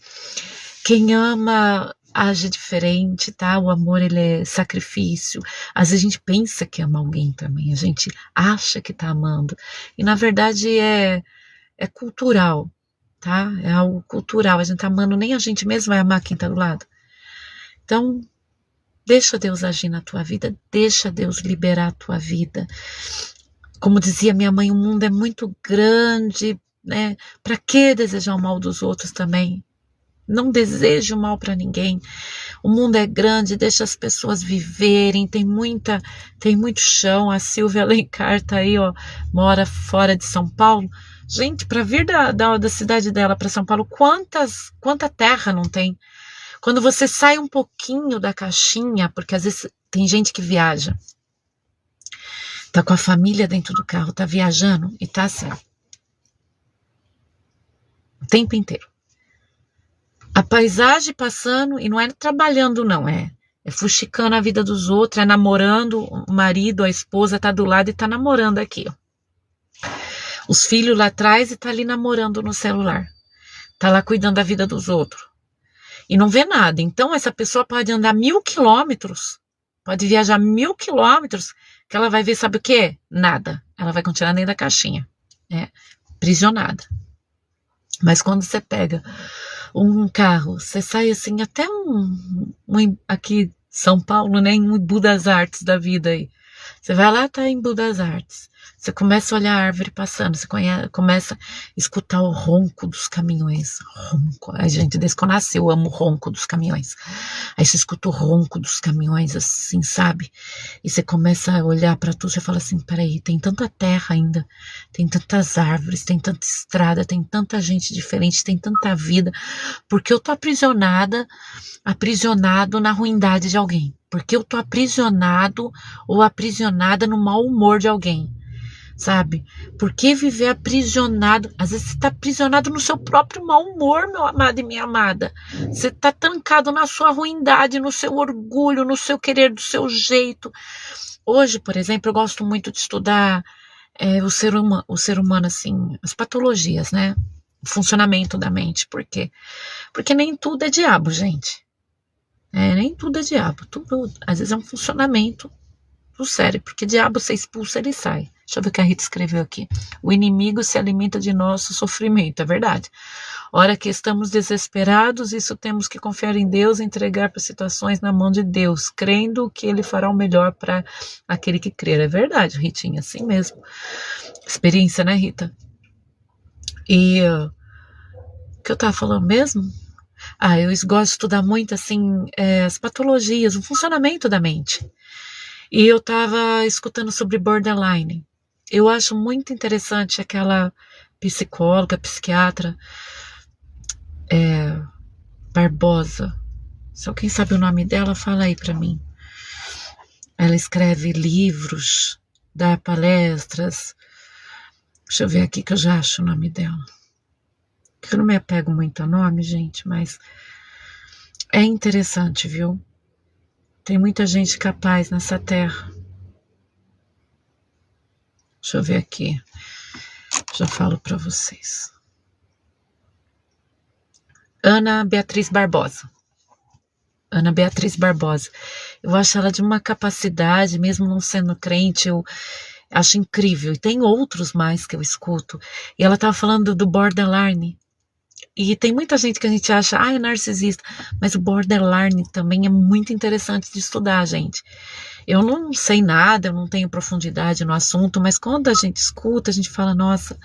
Quem ama age diferente, tá? O amor, ele é sacrifício. Às vezes a gente pensa que ama alguém também, a gente acha que tá amando, e na verdade é cultural, tá? É algo cultural, a gente tá amando, nem a gente mesmo vai amar quem tá do lado. Então, deixa Deus agir na tua vida, deixa Deus liberar a tua vida. Como dizia minha mãe, o mundo é muito grande, né? Para que desejar o mal dos outros também? Não deseje o mal para ninguém. O mundo é grande, deixa as pessoas viverem, tem muito chão. A Silvia Alencar tá aí, ó, mora fora de São Paulo. Gente, para vir da cidade dela para São Paulo, quanta terra não tem? Quando você sai um pouquinho da caixinha, porque às vezes tem gente que viaja, tá com a família dentro do carro, tá viajando e tá assim, o tempo inteiro. A paisagem passando, e não é trabalhando não, é fuxicando a vida dos outros, é namorando, o marido, a esposa tá do lado e tá namorando aqui, ó. os filhos lá atrás e tá ali namorando no celular. Tá lá cuidando da vida dos outros. E não vê nada. Então, essa pessoa pode andar 1000 quilômetros, pode viajar 1000 quilômetros, que ela vai ver, sabe o quê? Nada. Ela vai continuar dentro da caixinha. Aprisionada. Mas quando você pega um carro, você sai assim, até aqui São Paulo, né, em Embu das Artes da vida aí. Você vai lá, tá em Embu das Artes. Você começa a olhar a árvore passando, você começa a escutar o ronco dos caminhões. Ronco. A gente, desde que eu nasci, eu amo o ronco dos caminhões. Aí você escuta o ronco dos caminhões, assim, sabe? E você começa a olhar para tudo, você fala assim, peraí, tem tanta terra ainda, tem tantas árvores, tem tanta estrada, tem tanta gente diferente, tem tanta vida, porque eu tô aprisionado na ruindade de alguém. Porque eu tô aprisionado ou aprisionada no mau humor de alguém, sabe? Por que viver aprisionado? Às vezes você está aprisionado no seu próprio mau humor, meu amado e minha amada. Você está trancado na sua ruindade, no seu orgulho, no seu querer do seu jeito. Hoje, por exemplo, eu gosto muito de estudar o ser humano, assim, as patologias, né? O funcionamento da mente. Por quê? Porque nem tudo é diabo, gente. Nem tudo é diabo. Tudo, às vezes, é um funcionamento do cérebro. Porque diabo, você expulsa, ele sai. Deixa eu ver o que a Rita escreveu aqui. O inimigo se alimenta de nosso sofrimento. É verdade. Ora que estamos desesperados, isso temos que confiar em Deus e entregar para situações na mão de Deus, crendo que Ele fará o melhor para aquele que crer. É verdade, Ritinha, assim mesmo. Experiência, né, Rita? E o que eu estava falando mesmo? Eu gosto de estudar muito, assim, as patologias, o funcionamento da mente. E eu estava escutando sobre borderline. Eu acho muito interessante aquela psicóloga, psiquiatra, Barbosa. Se alguém sabe o nome dela, fala aí pra mim. Ela escreve livros, dá palestras. Deixa eu ver aqui que eu já acho o nome dela. Eu não me apego muito ao nome, gente, mas é interessante, viu? Tem muita gente capaz nessa terra. Deixa eu ver aqui. Já falo para vocês. Ana Beatriz Barbosa. Ana Beatriz Barbosa. Eu acho ela de uma capacidade, mesmo não sendo crente, eu acho incrível. E tem outros mais que eu escuto. E ela estava falando do borderline. E tem muita gente que a gente acha, é narcisista, mas o borderline também é muito interessante de estudar, gente. Eu não sei nada, eu não tenho profundidade no assunto, mas quando a gente escuta, a gente fala, nossa,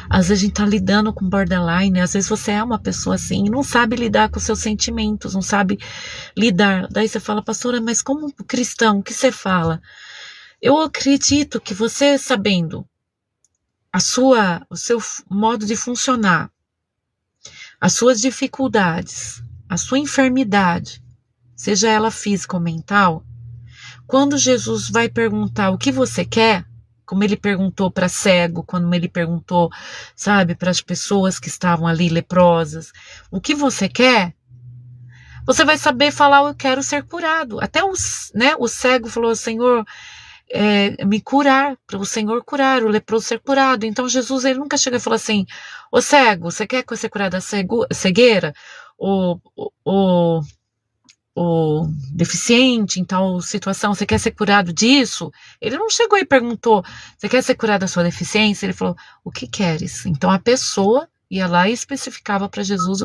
às vezes a gente tá lidando com borderline, às vezes você é uma pessoa assim, e não sabe lidar com seus sentimentos, não sabe lidar. Daí você fala, pastora, mas como cristão, o que você fala? Eu acredito que você sabendo o seu modo de funcionar, as suas dificuldades, a sua enfermidade, seja ela física ou mental, quando Jesus vai perguntar o que você quer, como ele perguntou para cego, quando ele perguntou, sabe, para as pessoas que estavam ali leprosas, o que você quer, você vai saber falar, eu quero ser curado. Até o cego falou, Senhor, me curar, para o Senhor curar, o leproso ser curado. Então Jesus, ele nunca chega e fala assim, ô cego, você quer ser curado da cegueira? O deficiente em tal situação, você quer ser curado disso? Ele não chegou e perguntou, você quer ser curado da sua deficiência? Ele falou, o que queres? Então a pessoa ia lá e especificava para Jesus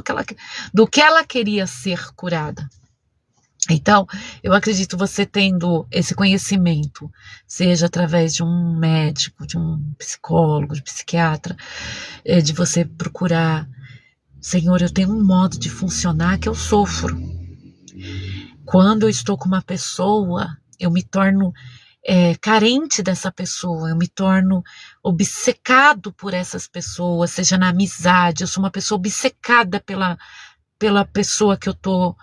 do que ela queria ser curada. Então, eu acredito você tendo esse conhecimento, seja através de um médico, de um psicólogo, de um psiquiatra, de você procurar, Senhor, eu tenho um modo de funcionar que eu sofro. Quando eu estou com uma pessoa, eu me torno carente dessa pessoa, eu me torno obcecado por essas pessoas, seja na amizade, eu sou uma pessoa obcecada pela pessoa que eu estou.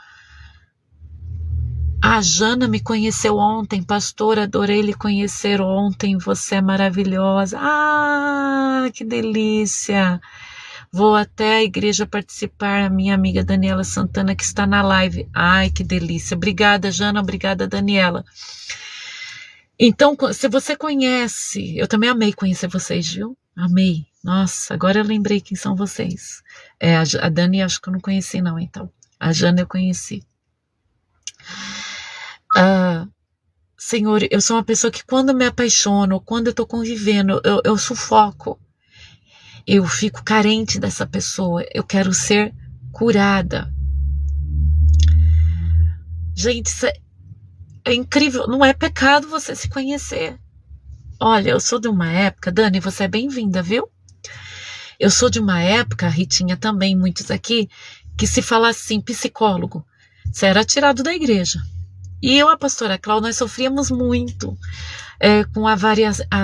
A Jana me conheceu ontem, pastor, adorei lhe conhecer ontem, você é maravilhosa. Que delícia! Vou até a igreja participar, a minha amiga Daniela Santana que está na live. Ai, que delícia! Obrigada, Jana, obrigada, Daniela. Então, se você conhece, eu também amei conhecer vocês, viu? Amei, Nossa, agora eu lembrei quem são vocês. A Dani acho que eu não conheci não, então. A Jana eu conheci. Senhor, eu sou uma pessoa que quando me apaixono, quando eu tô convivendo, eu sufoco. Eu fico carente dessa pessoa. Eu quero ser curada. Gente, isso é incrível. Não é pecado você se conhecer. Olha, eu sou de uma época, Dani, você é bem-vinda, viu? Eu sou de uma época, Ritinha também, muitos aqui, que se fala assim, psicólogo, você era tirado da igreja. E eu, a pastora Cláudia, nós sofríamos muito com a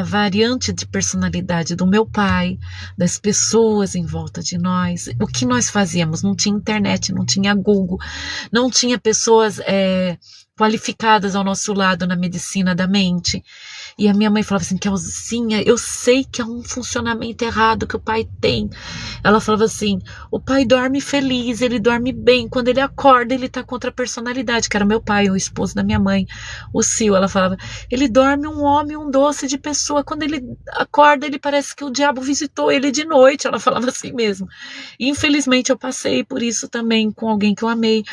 variante de personalidade do meu pai, das pessoas em volta de nós. O que nós fazíamos? Não tinha internet, não tinha Google, não tinha pessoas qualificadas ao nosso lado na medicina da mente. E a minha mãe falava assim, Kelzinha, eu sei que é um funcionamento errado que o pai tem. Ela falava assim, o pai dorme feliz, ele dorme bem, quando ele acorda ele tá contra a personalidade, que era meu pai, o esposo da minha mãe, o Sil. Ela falava, ele dorme um homem, um doce de pessoa, quando ele acorda ele parece que o diabo visitou ele de noite. Ela falava assim mesmo. E, infelizmente eu passei por isso também com alguém que eu amei.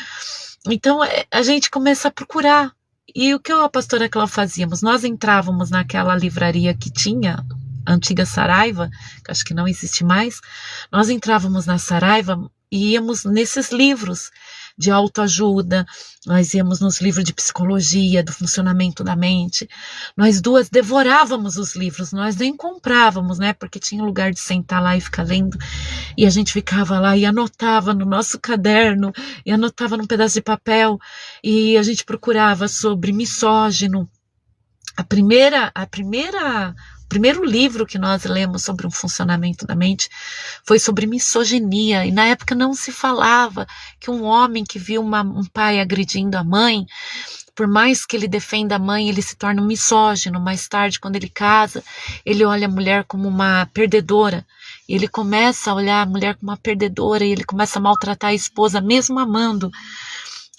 Então a gente começa a procurar. E o que eu e a pastora Cláudia fazíamos? Nós entrávamos naquela livraria que tinha, a antiga Saraiva, que acho que não existe mais. Nós entrávamos na Saraiva e íamos nesses livros de autoajuda, nós íamos nos livros de psicologia, do funcionamento da mente. Nós duas devorávamos os livros, nós nem comprávamos, né? Porque tinha lugar de sentar lá e ficar lendo. E a gente ficava lá e anotava no nosso caderno, e anotava num pedaço de papel, e a gente procurava sobre misógino. O primeiro livro que nós lemos sobre o funcionamento da mente foi sobre misoginia, e na época não se falava que um homem que viu um pai agredindo a mãe, por mais que ele defenda a mãe, ele se torna um misógino. Mais tarde, quando ele casa, ele olha a mulher como uma perdedora, e ele começa a olhar a mulher como uma perdedora, e ele começa a maltratar a esposa, mesmo amando.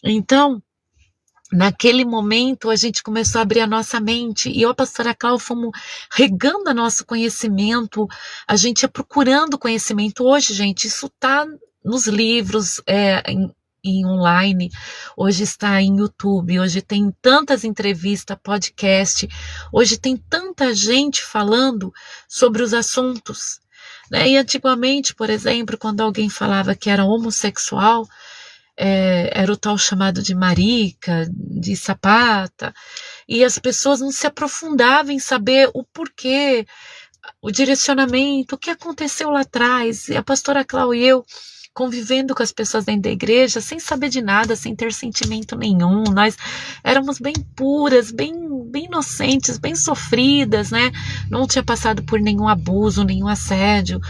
Então, naquele momento, a gente começou a abrir a nossa mente, e eu e a pastora Cláudia fomos regando nosso conhecimento, a gente ia procurando conhecimento. Hoje, gente, isso está nos livros, em online, hoje está em YouTube, hoje tem tantas entrevistas, podcast, hoje tem tanta gente falando sobre os assuntos, né? E antigamente, por exemplo, quando alguém falava que era homossexual, era o tal chamado de marica, de sapata, e as pessoas não se aprofundavam em saber o porquê, o direcionamento, o que aconteceu lá atrás. E a pastora Cláudia e eu, convivendo com as pessoas dentro da igreja, sem saber de nada, sem ter sentimento nenhum, nós éramos bem puras, bem inocentes, bem sofridas, né? Não tinha passado por nenhum abuso, nenhum assédio.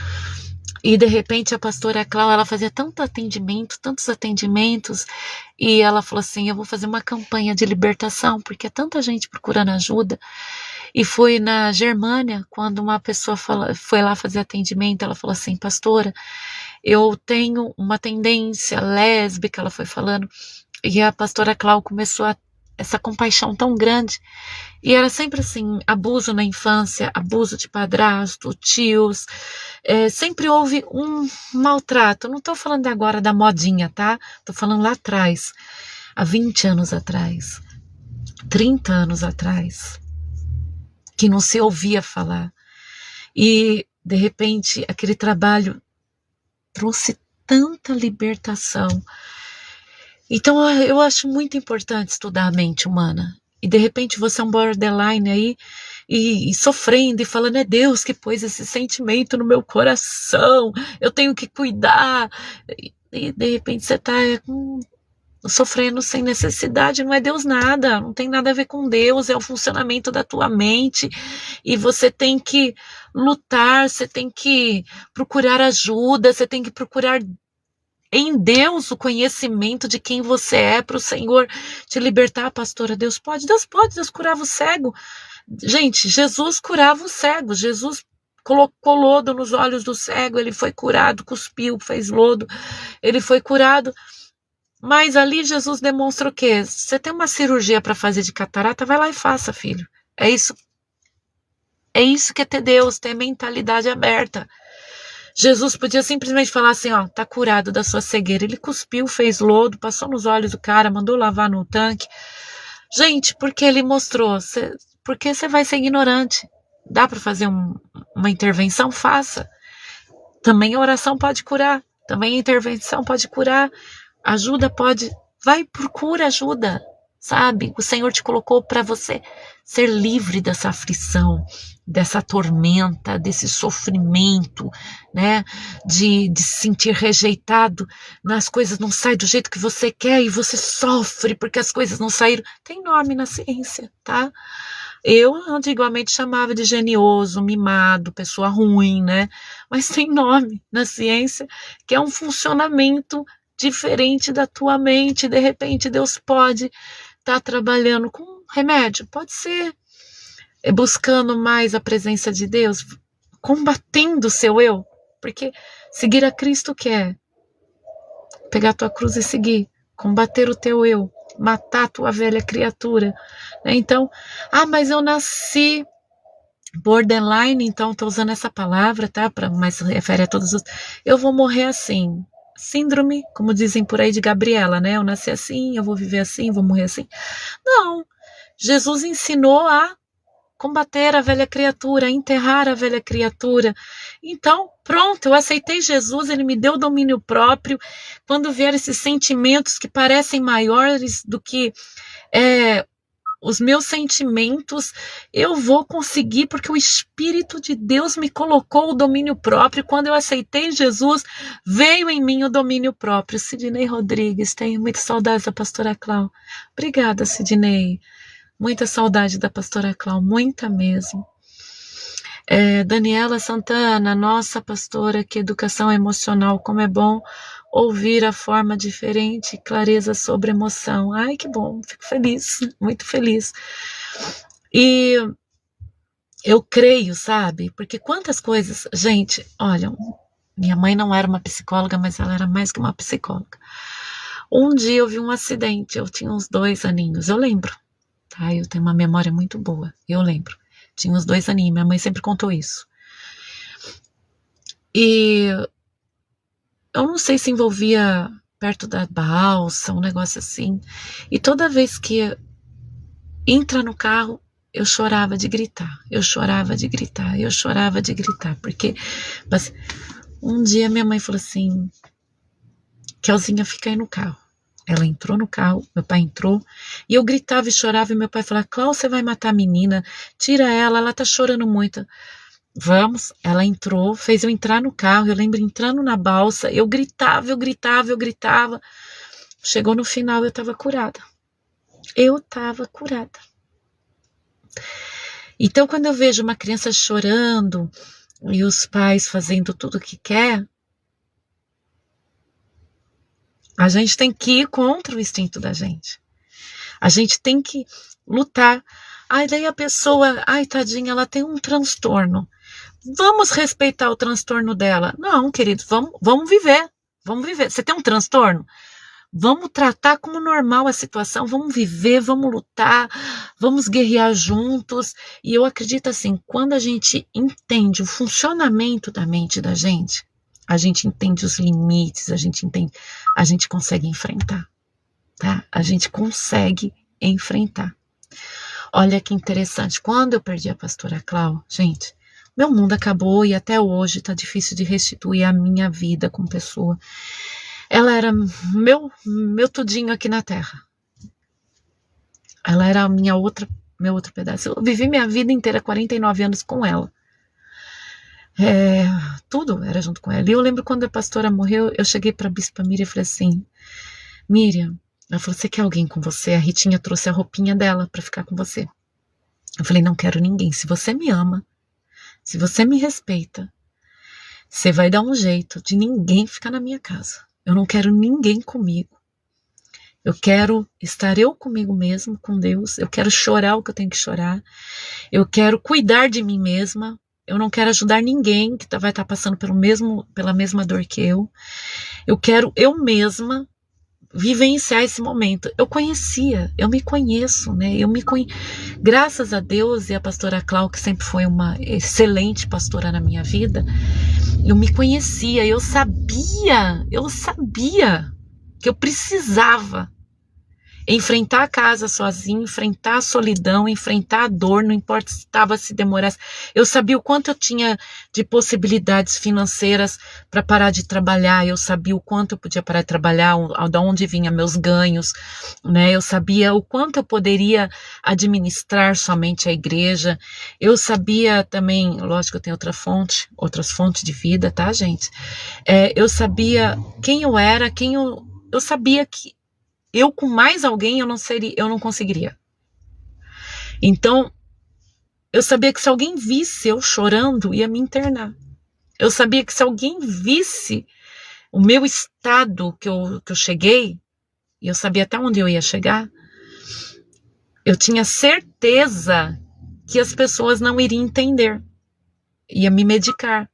E de repente a pastora Cláudia, ela fazia tantos atendimentos, e ela falou assim, eu vou fazer uma campanha de libertação, porque é tanta gente procurando ajuda. E foi na Germânia, quando uma pessoa foi lá fazer atendimento, ela falou assim, pastora, eu tenho uma tendência lésbica, ela foi falando, e a pastora Cláudia começou essa compaixão tão grande, e era sempre assim, abuso na infância, abuso de padrasto, tios, sempre houve um maltrato. Não estou falando agora da modinha, tá? Estou falando lá atrás, há 20 anos atrás, 30 anos atrás, que não se ouvia falar. E, de repente, aquele trabalho trouxe tanta libertação. Então, eu acho muito importante estudar a mente humana. E, de repente, você é um borderline aí, e sofrendo, e falando, é Deus que pôs esse sentimento no meu coração, eu tenho que cuidar. E de repente, você está sofrendo sem necessidade. Não é Deus nada, não tem nada a ver com Deus, é o funcionamento da tua mente, e você tem que lutar, você tem que procurar ajuda, você tem que procurar em Deus o conhecimento de quem você é, para o Senhor te libertar. Pastora, Deus pode, Deus curava o cego. Gente, Jesus curava o cego, Jesus colocou lodo nos olhos do cego, ele foi curado, cuspiu, fez lodo, ele foi curado. Mas ali Jesus demonstra o quê? Você tem uma cirurgia para fazer de catarata, vai lá e faça, filho. É isso que é ter Deus, ter mentalidade aberta. Jesus podia simplesmente falar assim, ó, tá curado da sua cegueira. Ele cuspiu, fez lodo, passou nos olhos do cara, mandou lavar no tanque. Gente, porque ele mostrou, porque você vai ser ignorante. Dá para fazer uma intervenção? Faça. Também a oração pode curar, também a intervenção pode curar, ajuda pode, vai, procura ajuda, sabe? O Senhor te colocou para você ser livre dessa aflição, dessa tormenta, desse sofrimento, né? De se sentir rejeitado, as coisas não saem do jeito que você quer e você sofre porque as coisas não saíram. Tem nome na ciência, tá? Eu antigamente chamava de genioso, mimado, pessoa ruim, né? Mas tem nome na ciência que é um funcionamento diferente da tua mente. De repente, Deus pode estar trabalhando com remédio, pode ser buscando mais a presença de Deus, combatendo o seu eu, porque seguir a Cristo quer pegar a tua cruz e seguir, combater o teu eu, matar a tua velha criatura. Então, mas eu nasci borderline, então estou usando essa palavra, tá? Mas se refere a todos os. Eu vou morrer assim. Síndrome, como dizem por aí, de Gabriela, né? Eu nasci assim, eu vou viver assim, vou morrer assim. Não. Jesus ensinou a combater a velha criatura, a enterrar a velha criatura. Então, pronto, eu aceitei Jesus, ele me deu domínio próprio. Quando vier esses sentimentos que parecem maiores do que os meus sentimentos, eu vou conseguir, porque o Espírito de Deus me colocou o domínio próprio. Quando eu aceitei Jesus, veio em mim o domínio próprio. Sidney Rodrigues, tenho muita saudade da pastora Clau. Obrigada, Sidney. Muita saudade da pastora Clau, muita mesmo. Daniela Santana, nossa pastora, que educação emocional, como é bom ouvir a forma diferente, clareza sobre emoção. Ai, que bom, fico feliz, muito feliz. E eu creio, sabe? Porque quantas coisas, gente, olha, minha mãe não era uma psicóloga, mas ela era mais que uma psicóloga. Um dia eu vi um acidente, eu tinha uns 2 aninhos, eu lembro, tá? Eu tenho uma memória muito boa, eu lembro. Tinha uns 2 aninhos, minha mãe sempre contou isso. E eu não sei se envolvia perto da balsa, um negócio assim. E toda vez que entra no carro, eu chorava de gritar. Eu chorava de gritar, eu chorava de gritar. Porque um dia minha mãe falou assim, Kelzinha, fica aí no carro. Ela entrou no carro, meu pai entrou, e eu gritava e chorava, e meu pai falava, Cláudia, você vai matar a menina, tira ela tá chorando muito. Vamos, ela entrou, fez eu entrar no carro, eu lembro entrando na balsa, eu gritava, chegou no final, eu estava curada. Então, quando eu vejo uma criança chorando, e os pais fazendo tudo o que quer, a gente tem que ir contra o instinto da gente. A gente tem que lutar. Daí a pessoa, tadinha, ela tem um transtorno. Vamos respeitar o transtorno dela. Não, querido, vamos viver. Você tem um transtorno? Vamos tratar como normal a situação, vamos viver, vamos lutar, vamos guerrear juntos. E eu acredito assim, quando a gente entende o funcionamento da mente da gente, a gente entende os limites, a gente consegue enfrentar, tá? A gente consegue enfrentar. Olha que interessante, quando eu perdi a pastora Clau, gente, meu mundo acabou e até hoje tá difícil de restituir a minha vida como pessoa. Ela era meu tudinho aqui na terra. Ela era meu outro pedaço. Eu vivi minha vida inteira, 49 anos com ela. Tudo era junto com ela. E eu lembro quando a pastora morreu, eu cheguei para a bispa Miriam e falei assim, Miriam, ela falou, você quer alguém com você? A Ritinha trouxe a roupinha dela para ficar com você. Eu falei, não quero ninguém. Se você me ama, se você me respeita, você vai dar um jeito de ninguém ficar na minha casa. Eu não quero ninguém comigo. Eu quero estar eu comigo mesmo, com Deus. Eu quero chorar o que eu tenho que chorar. Eu quero cuidar de mim mesma. Eu não quero ajudar ninguém que vai estar passando pela mesma dor que eu. Eu quero eu mesma vivenciar esse momento. Eu me conheço, né? Graças a Deus e a pastora Clau, que sempre foi uma excelente pastora na minha vida, eu me conhecia, eu sabia que eu precisava enfrentar a casa sozinho, enfrentar a solidão, enfrentar a dor, não importa se demorasse. Eu sabia o quanto eu tinha de possibilidades financeiras para parar de trabalhar, eu sabia o quanto eu podia parar de trabalhar, de onde vinham meus ganhos, né? Eu sabia o quanto eu poderia administrar somente a igreja. Eu sabia também, lógico, eu tenho outras fontes de vida, tá, gente? Eu sabia quem eu era, eu sabia que eu com mais alguém eu não conseguiria. Então, eu sabia que se alguém visse eu chorando, ia me internar. Eu sabia que se alguém visse o meu estado que eu cheguei, e eu sabia até onde eu ia chegar, eu tinha certeza que as pessoas não iriam entender. Ia me medicar.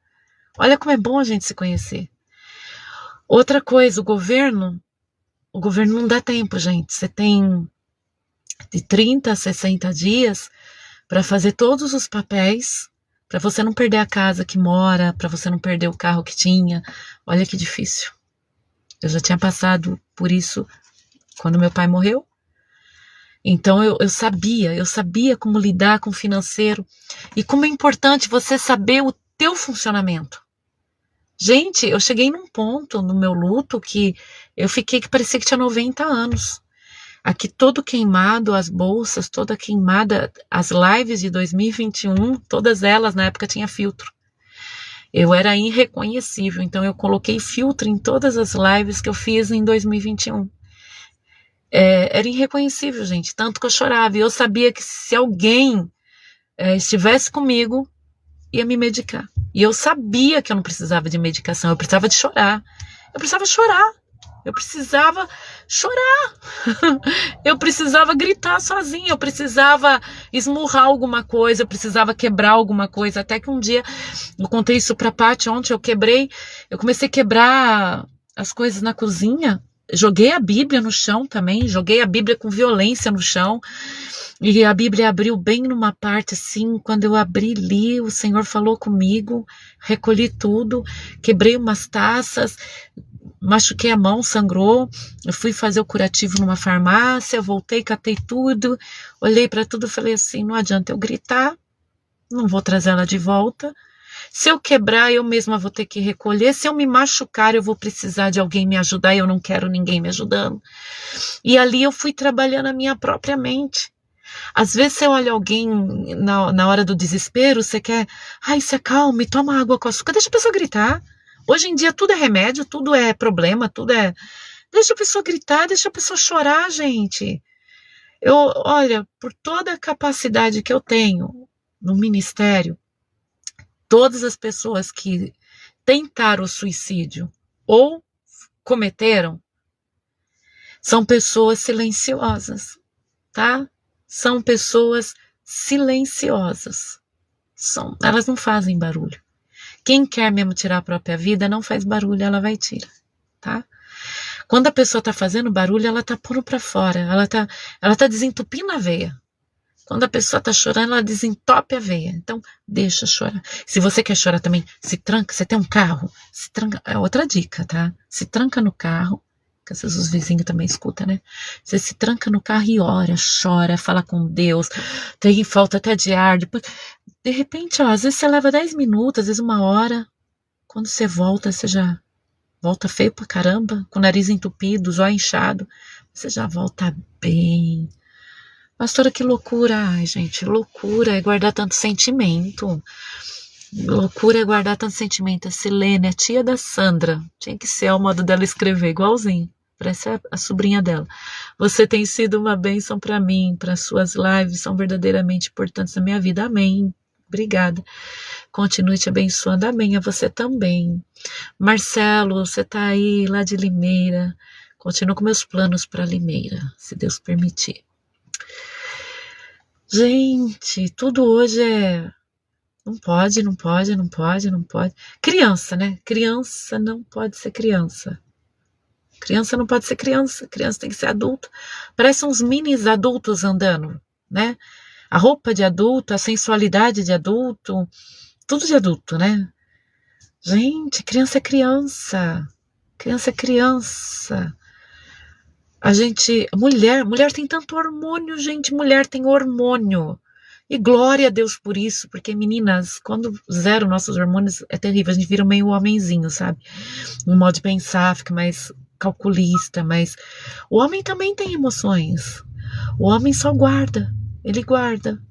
Olha como é bom a gente se conhecer. Outra coisa, o governo não dá tempo, gente. Você tem de 30 a 60 dias para fazer todos os papéis, para você não perder a casa que mora, para você não perder o carro que tinha. Olha que difícil. Eu já tinha passado por isso quando meu pai morreu. Então eu sabia como lidar com o financeiro e como é importante você saber o teu funcionamento. Gente, eu cheguei num ponto no meu luto que eu fiquei que parecia que tinha 90 anos. Aqui todo queimado, as bolsas, toda queimada, as lives de 2021, todas elas na época tinha filtro. Eu era irreconhecível, então eu coloquei filtro em todas as lives que eu fiz em 2021. Era irreconhecível, gente, tanto que eu chorava. E eu sabia que se alguém estivesse comigo, ia me medicar. E eu sabia que eu não precisava de medicação, eu precisava de chorar. Eu precisava chorar. Eu precisava chorar. Eu precisava gritar sozinha. Eu precisava esmurrar alguma coisa. Eu precisava quebrar alguma coisa. Até que um dia, eu contei isso pra Paty ontem, eu comecei a quebrar as coisas na cozinha. Joguei a Bíblia no chão também. Joguei a Bíblia com violência no chão. E a Bíblia abriu bem numa parte assim, quando eu abri, li, o Senhor falou comigo, recolhi tudo, quebrei umas taças, machuquei a mão, sangrou, eu fui fazer o curativo numa farmácia, voltei, catei tudo, olhei para tudo e falei assim, não adianta eu gritar, não vou trazer ela de volta, se eu quebrar eu mesma vou ter que recolher, se eu me machucar eu vou precisar de alguém me ajudar e eu não quero ninguém me ajudando. E ali eu fui trabalhando a minha própria mente. Às vezes você olha alguém na hora do desespero, você quer, se acalme, toma água com açúcar, deixa a pessoa gritar. Hoje em dia tudo é remédio, tudo é problema, deixa a pessoa gritar, deixa a pessoa chorar, gente. Olha, por toda a capacidade que eu tenho no ministério, todas as pessoas que tentaram o suicídio ou cometeram, são pessoas silenciosas, tá? São pessoas silenciosas. Elas não fazem barulho. Quem quer mesmo tirar a própria vida não faz barulho, ela vai tirar, tá? Quando a pessoa tá fazendo barulho, ela tá pondo pra fora, ela tá desentupindo a veia. Quando a pessoa tá chorando, ela desentope a veia. Então, deixa chorar. Se você quer chorar também, se tranca, você tem um carro, se tranca, é outra dica, tá? Se tranca no carro, que às vezes os vizinhos também escutam, né? Você se tranca no carro e ora, chora, fala com Deus, tem falta até de ar. Depois, de repente, às vezes você leva 10 minutos, às vezes 1 hora. Quando você volta, você já volta feio pra caramba, com o nariz entupido, os olhos inchados. Você já volta bem. Pastora, que loucura. Ai, gente, loucura é guardar tanto sentimento. Loucura é guardar tanto sentimento. A Silene, a tia da Sandra, tinha que ser o modo dela escrever, igualzinho. Parece a sobrinha dela. Você tem sido uma bênção para mim, para suas lives, são verdadeiramente importantes na minha vida. Amém. Obrigada. Continue te abençoando. Amém. A você também. Marcelo, você tá aí lá de Limeira. Continuo com meus planos para Limeira, se Deus permitir. Gente, tudo hoje é... Não pode. Criança, né? Criança não pode ser criança. Criança não pode ser criança, criança tem que ser adulto. Parece uns minis adultos andando, né? A roupa de adulto, a sensualidade de adulto, tudo de adulto, né? Gente, criança é criança. Criança é criança. Mulher tem tanto hormônio, gente, mulher tem hormônio. E glória a Deus por isso, porque meninas, quando zero nossos hormônios é terrível, a gente vira meio homenzinho, sabe? Um modo de pensar, fica mais calculista, mas o homem também tem emoções. O homem só guarda, ele guarda.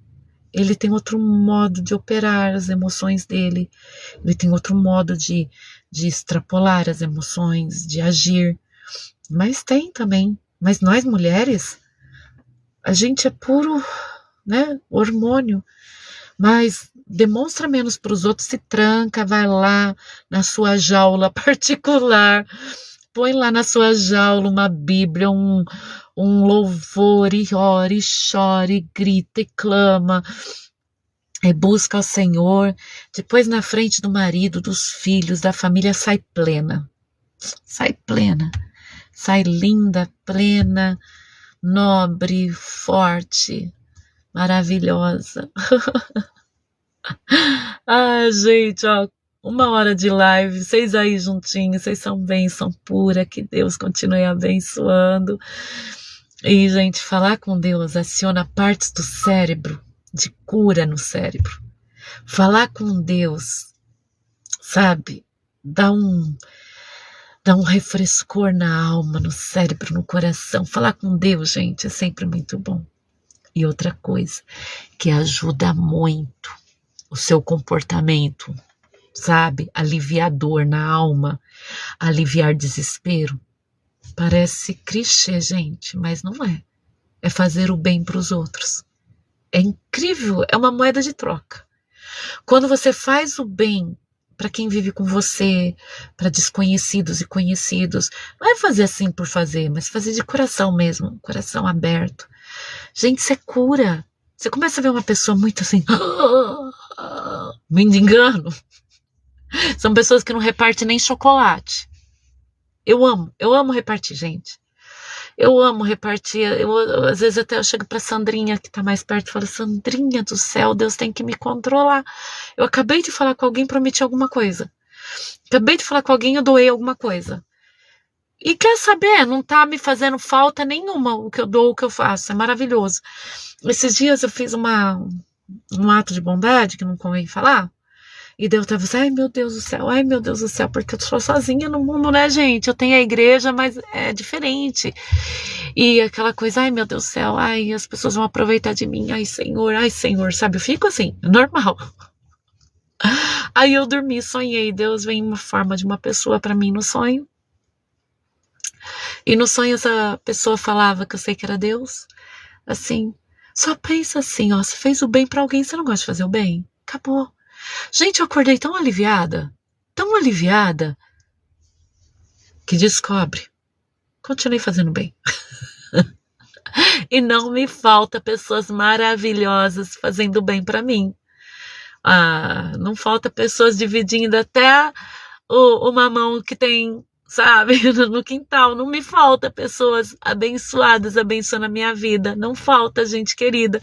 Ele tem outro modo de operar as emoções dele, ele tem outro modo de extrapolar as emoções, de agir. Mas tem também. Mas nós mulheres, a gente é puro, né, hormônio. Mas demonstra menos para os outros, se tranca, vai lá na sua jaula particular, põe lá na sua jaula uma Bíblia, um louvor, e ora, e chora, e grita, e clama, e busca ao Senhor. Depois na frente do marido, dos filhos, da família, sai plena. Sai plena. Sai linda, plena, nobre, forte, maravilhosa. Ah, gente, ó, 1 hora de live, vocês aí juntinhos, vocês são bênção pura, que Deus continue abençoando. E, gente, falar com Deus aciona partes do cérebro, de cura no cérebro. Falar com Deus, sabe, dá um refrescor na alma, no cérebro, no coração. Falar com Deus, gente, é sempre muito bom. E outra coisa que ajuda muito o seu comportamento, sabe? Aliviar dor na alma, aliviar desespero. Parece clichê, gente, mas não é. É fazer o bem para os outros. É incrível, é uma moeda de troca. Quando você faz o bem para quem vive com você, para desconhecidos e conhecidos, não é fazer assim por fazer, mas fazer de coração mesmo, coração aberto. Gente, isso é cura. Você começa a ver uma pessoa muito assim, mendigando. São pessoas que não repartem nem chocolate. Eu amo repartir, gente. Eu amo repartir. Às vezes até eu chego pra Sandrinha, que tá mais perto, e falo, Sandrinha do céu, Deus tem que me controlar. Eu acabei de falar com alguém, prometi alguma coisa. Acabei de falar com alguém, eu doei alguma coisa. E quer saber, não tá me fazendo falta nenhuma o que eu dou, o que eu faço. É maravilhoso. Esses dias eu fiz um ato de bondade, que não convém falar. E daí eu tava assim, ai meu Deus do céu, porque eu sou sozinha no mundo, né, gente? Eu tenho a igreja, mas é diferente. E aquela coisa, ai meu Deus do céu, ai, as pessoas vão aproveitar de mim, ai Senhor, sabe? Eu fico assim, normal. Aí eu dormi, sonhei, Deus vem em uma forma de uma pessoa pra mim no sonho. E no sonho essa pessoa falava que eu sei que era Deus, assim, só pensa assim, ó, você fez o bem pra alguém, você não gosta de fazer o bem? Acabou. Gente, eu acordei tão aliviada, que descobre, continuei fazendo bem. E não me falta pessoas maravilhosas fazendo bem pra mim. Ah, não falta pessoas dividindo até o mamão que tem, sabe, no quintal. Não me falta pessoas abençoadas abençoando a minha vida. Não falta, gente querida.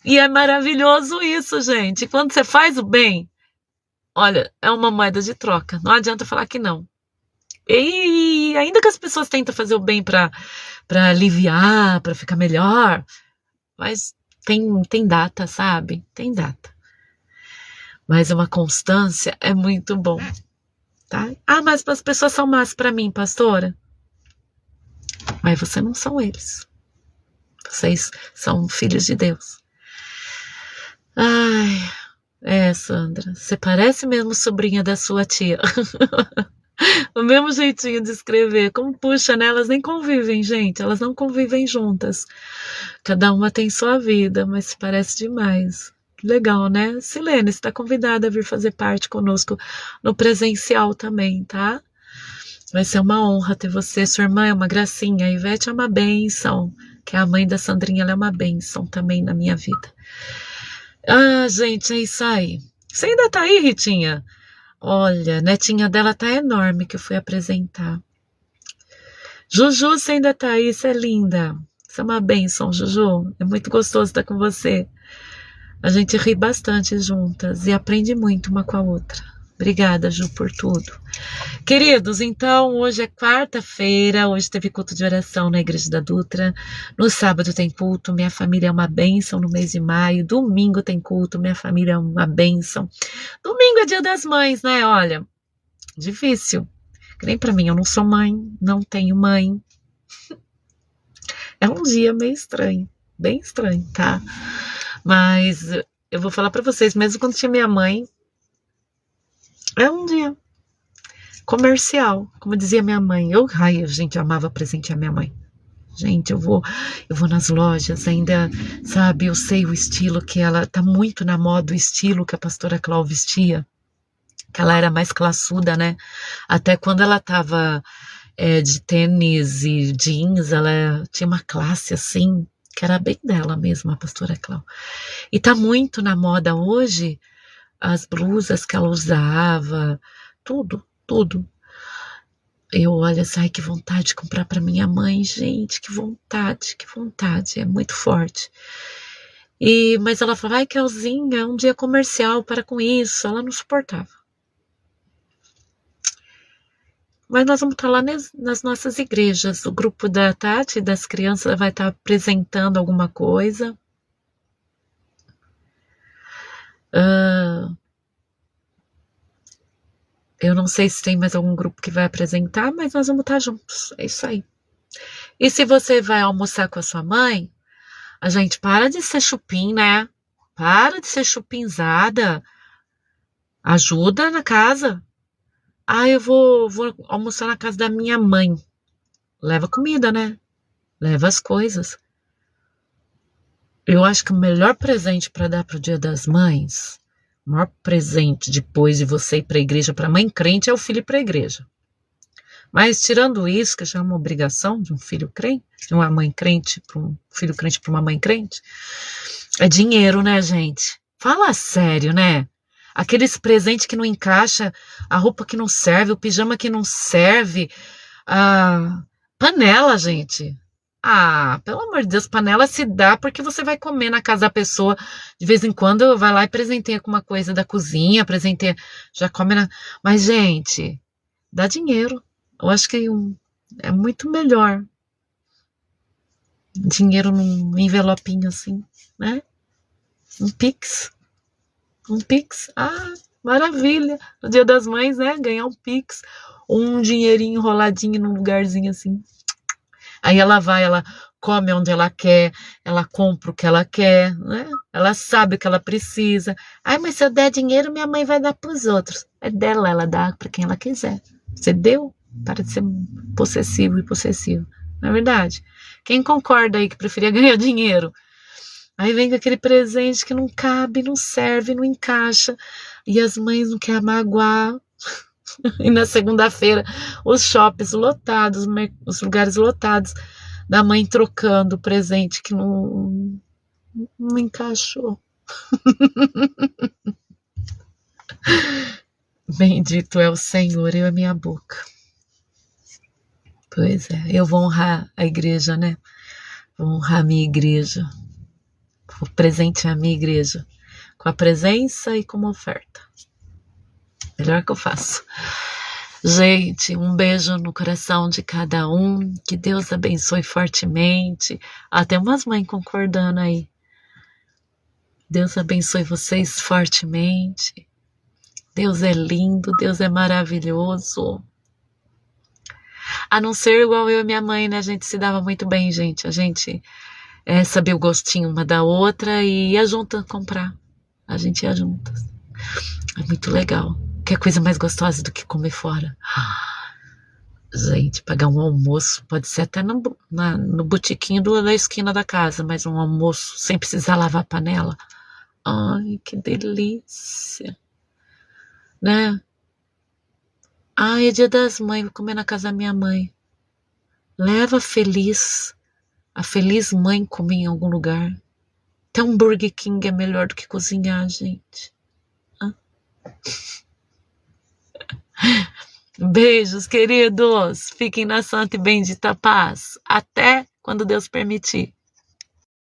E é maravilhoso isso, gente. Quando você faz o bem, olha, é uma moeda de troca. Não adianta falar que não. E ainda que as pessoas tentam fazer o bem para aliviar, para ficar melhor, mas tem data, sabe? Tem data. Mas uma constância é muito bom, tá? Ah, mas as pessoas são más para mim, pastora. Mas você não são eles. Vocês são filhos de Deus. Ai, Sandra, você parece mesmo sobrinha da sua tia. O mesmo jeitinho de escrever. Como puxa, né? Elas nem convivem, gente. Elas não convivem juntas. Cada uma tem sua vida, mas se parece demais. Legal, né? Silene, você está convidada a vir fazer parte conosco no presencial também, tá? Vai ser uma honra ter você. Sua irmã é uma gracinha. A Ivete é uma bênção. Que é a mãe da Sandrinha, ela é uma bênção também na minha vida. Ah, gente, é isso aí. Você ainda tá aí, Ritinha? Olha, a netinha dela tá enorme que eu fui apresentar. Juju, você ainda tá aí, você é linda. Você é uma bênção, Juju. É muito gostoso estar com você. A gente ri bastante juntas e aprende muito uma com a outra. Obrigada, Ju, por tudo. Queridos, então hoje é quarta-feira, hoje teve culto de oração na Igreja da Dutra, no sábado tem culto, minha família é uma bênção no mês de maio, domingo tem culto, minha família é uma bênção. Domingo é dia das mães, né? Olha, difícil, que nem pra mim, eu não sou mãe, não tenho mãe. É um dia meio estranho, bem estranho, tá? Mas eu vou falar pra vocês, mesmo quando tinha minha mãe, é um dia comercial, como dizia minha mãe. Gente, eu amava presentear minha mãe. Gente, eu vou nas lojas, ainda, sabe, eu sei o estilo que ela, tá muito na moda, o estilo que a pastora Clau vestia, que ela era mais classuda, né? Até quando ela tava de tênis e jeans, ela tinha uma classe assim, que era bem dela mesmo, a pastora Clau. E tá muito na moda hoje, as blusas que ela usava, tudo, tudo. Eu olho assim, ai, que vontade de comprar para minha mãe, gente, que vontade, é muito forte. Mas ela falava, ai, Kelzinha, é um dia comercial, para com isso, ela não suportava. Mas nós vamos estar lá nas nossas igrejas, o grupo da Tati, das crianças, vai estar apresentando alguma coisa. Eu não sei se tem mais algum grupo que vai apresentar, mas nós vamos estar juntos, é isso aí. E se você vai almoçar com a sua mãe, a gente para de ser chupim, né? Para de ser chupinzada. Ajuda na casa. Ah, eu vou almoçar na casa da minha mãe. Leva comida, né? Leva as coisas. Eu acho que o melhor presente para dar pro Dia das Mães, o maior presente depois de você ir para a igreja, para mãe crente, é o filho ir para a igreja. Mas tirando isso, que já é uma obrigação de um filho crente, de uma mãe crente para um filho crente para uma mãe crente, é dinheiro, né, gente? Fala sério, né? Aqueles presentes que não encaixa, a roupa que não serve, o pijama que não serve, a panela, gente. Ah, pelo amor de Deus, panela se dá porque você vai comer na casa da pessoa. De vez em quando vai lá e presenteia com uma coisa da cozinha, presenteia, já come na... Mas, gente, dá dinheiro. Eu acho que é muito melhor. Dinheiro num envelopinho assim, né? Um Pix. Um Pix. Ah, maravilha. No Dia das Mães, né? Ganhar um Pix. Ou um dinheirinho enroladinho num lugarzinho assim. Aí ela vai, ela come onde ela quer, ela compra o que ela quer, né? Ela sabe o que ela precisa. Ai, mas se eu der dinheiro, minha mãe vai dar para os outros. É dela, ela dá para quem ela quiser. Você deu? Para de ser possessivo e possessivo. Não é verdade? Quem concorda aí que preferia ganhar dinheiro? Aí vem com aquele presente que não cabe, não serve, não encaixa. E as mães não querem magoar. E na segunda-feira, os shoppings lotados, os lugares lotados, da mãe trocando o presente que não encaixou. Bendito é o Senhor, eu e a minha boca. Pois é, eu vou honrar a igreja, né? Vou honrar a minha igreja. Vou presentear a minha igreja com a presença e com uma oferta. Melhor que eu faço. Gente, um beijo no coração de cada um. Que Deus abençoe fortemente. Tem umas mães concordando aí. Deus abençoe vocês fortemente. Deus é lindo, Deus é maravilhoso. A não ser igual eu e minha mãe, né? A gente se dava muito bem, gente. A gente sabia o gostinho uma da outra e ia junto comprar. A gente ia juntas. É muito legal. Que coisa mais gostosa do que comer fora. Gente, pagar um almoço, pode ser até no botiquinho da esquina da casa, mas um almoço sem precisar lavar a panela. Ai, que delícia. Né? Ai, é Dia das Mães, vou comer na casa da minha mãe. Leva feliz. A feliz mãe comer em algum lugar. Até um Burger King é melhor do que cozinhar, gente. Beijos, queridos. Fiquem na santa e bendita paz. Até quando Deus permitir.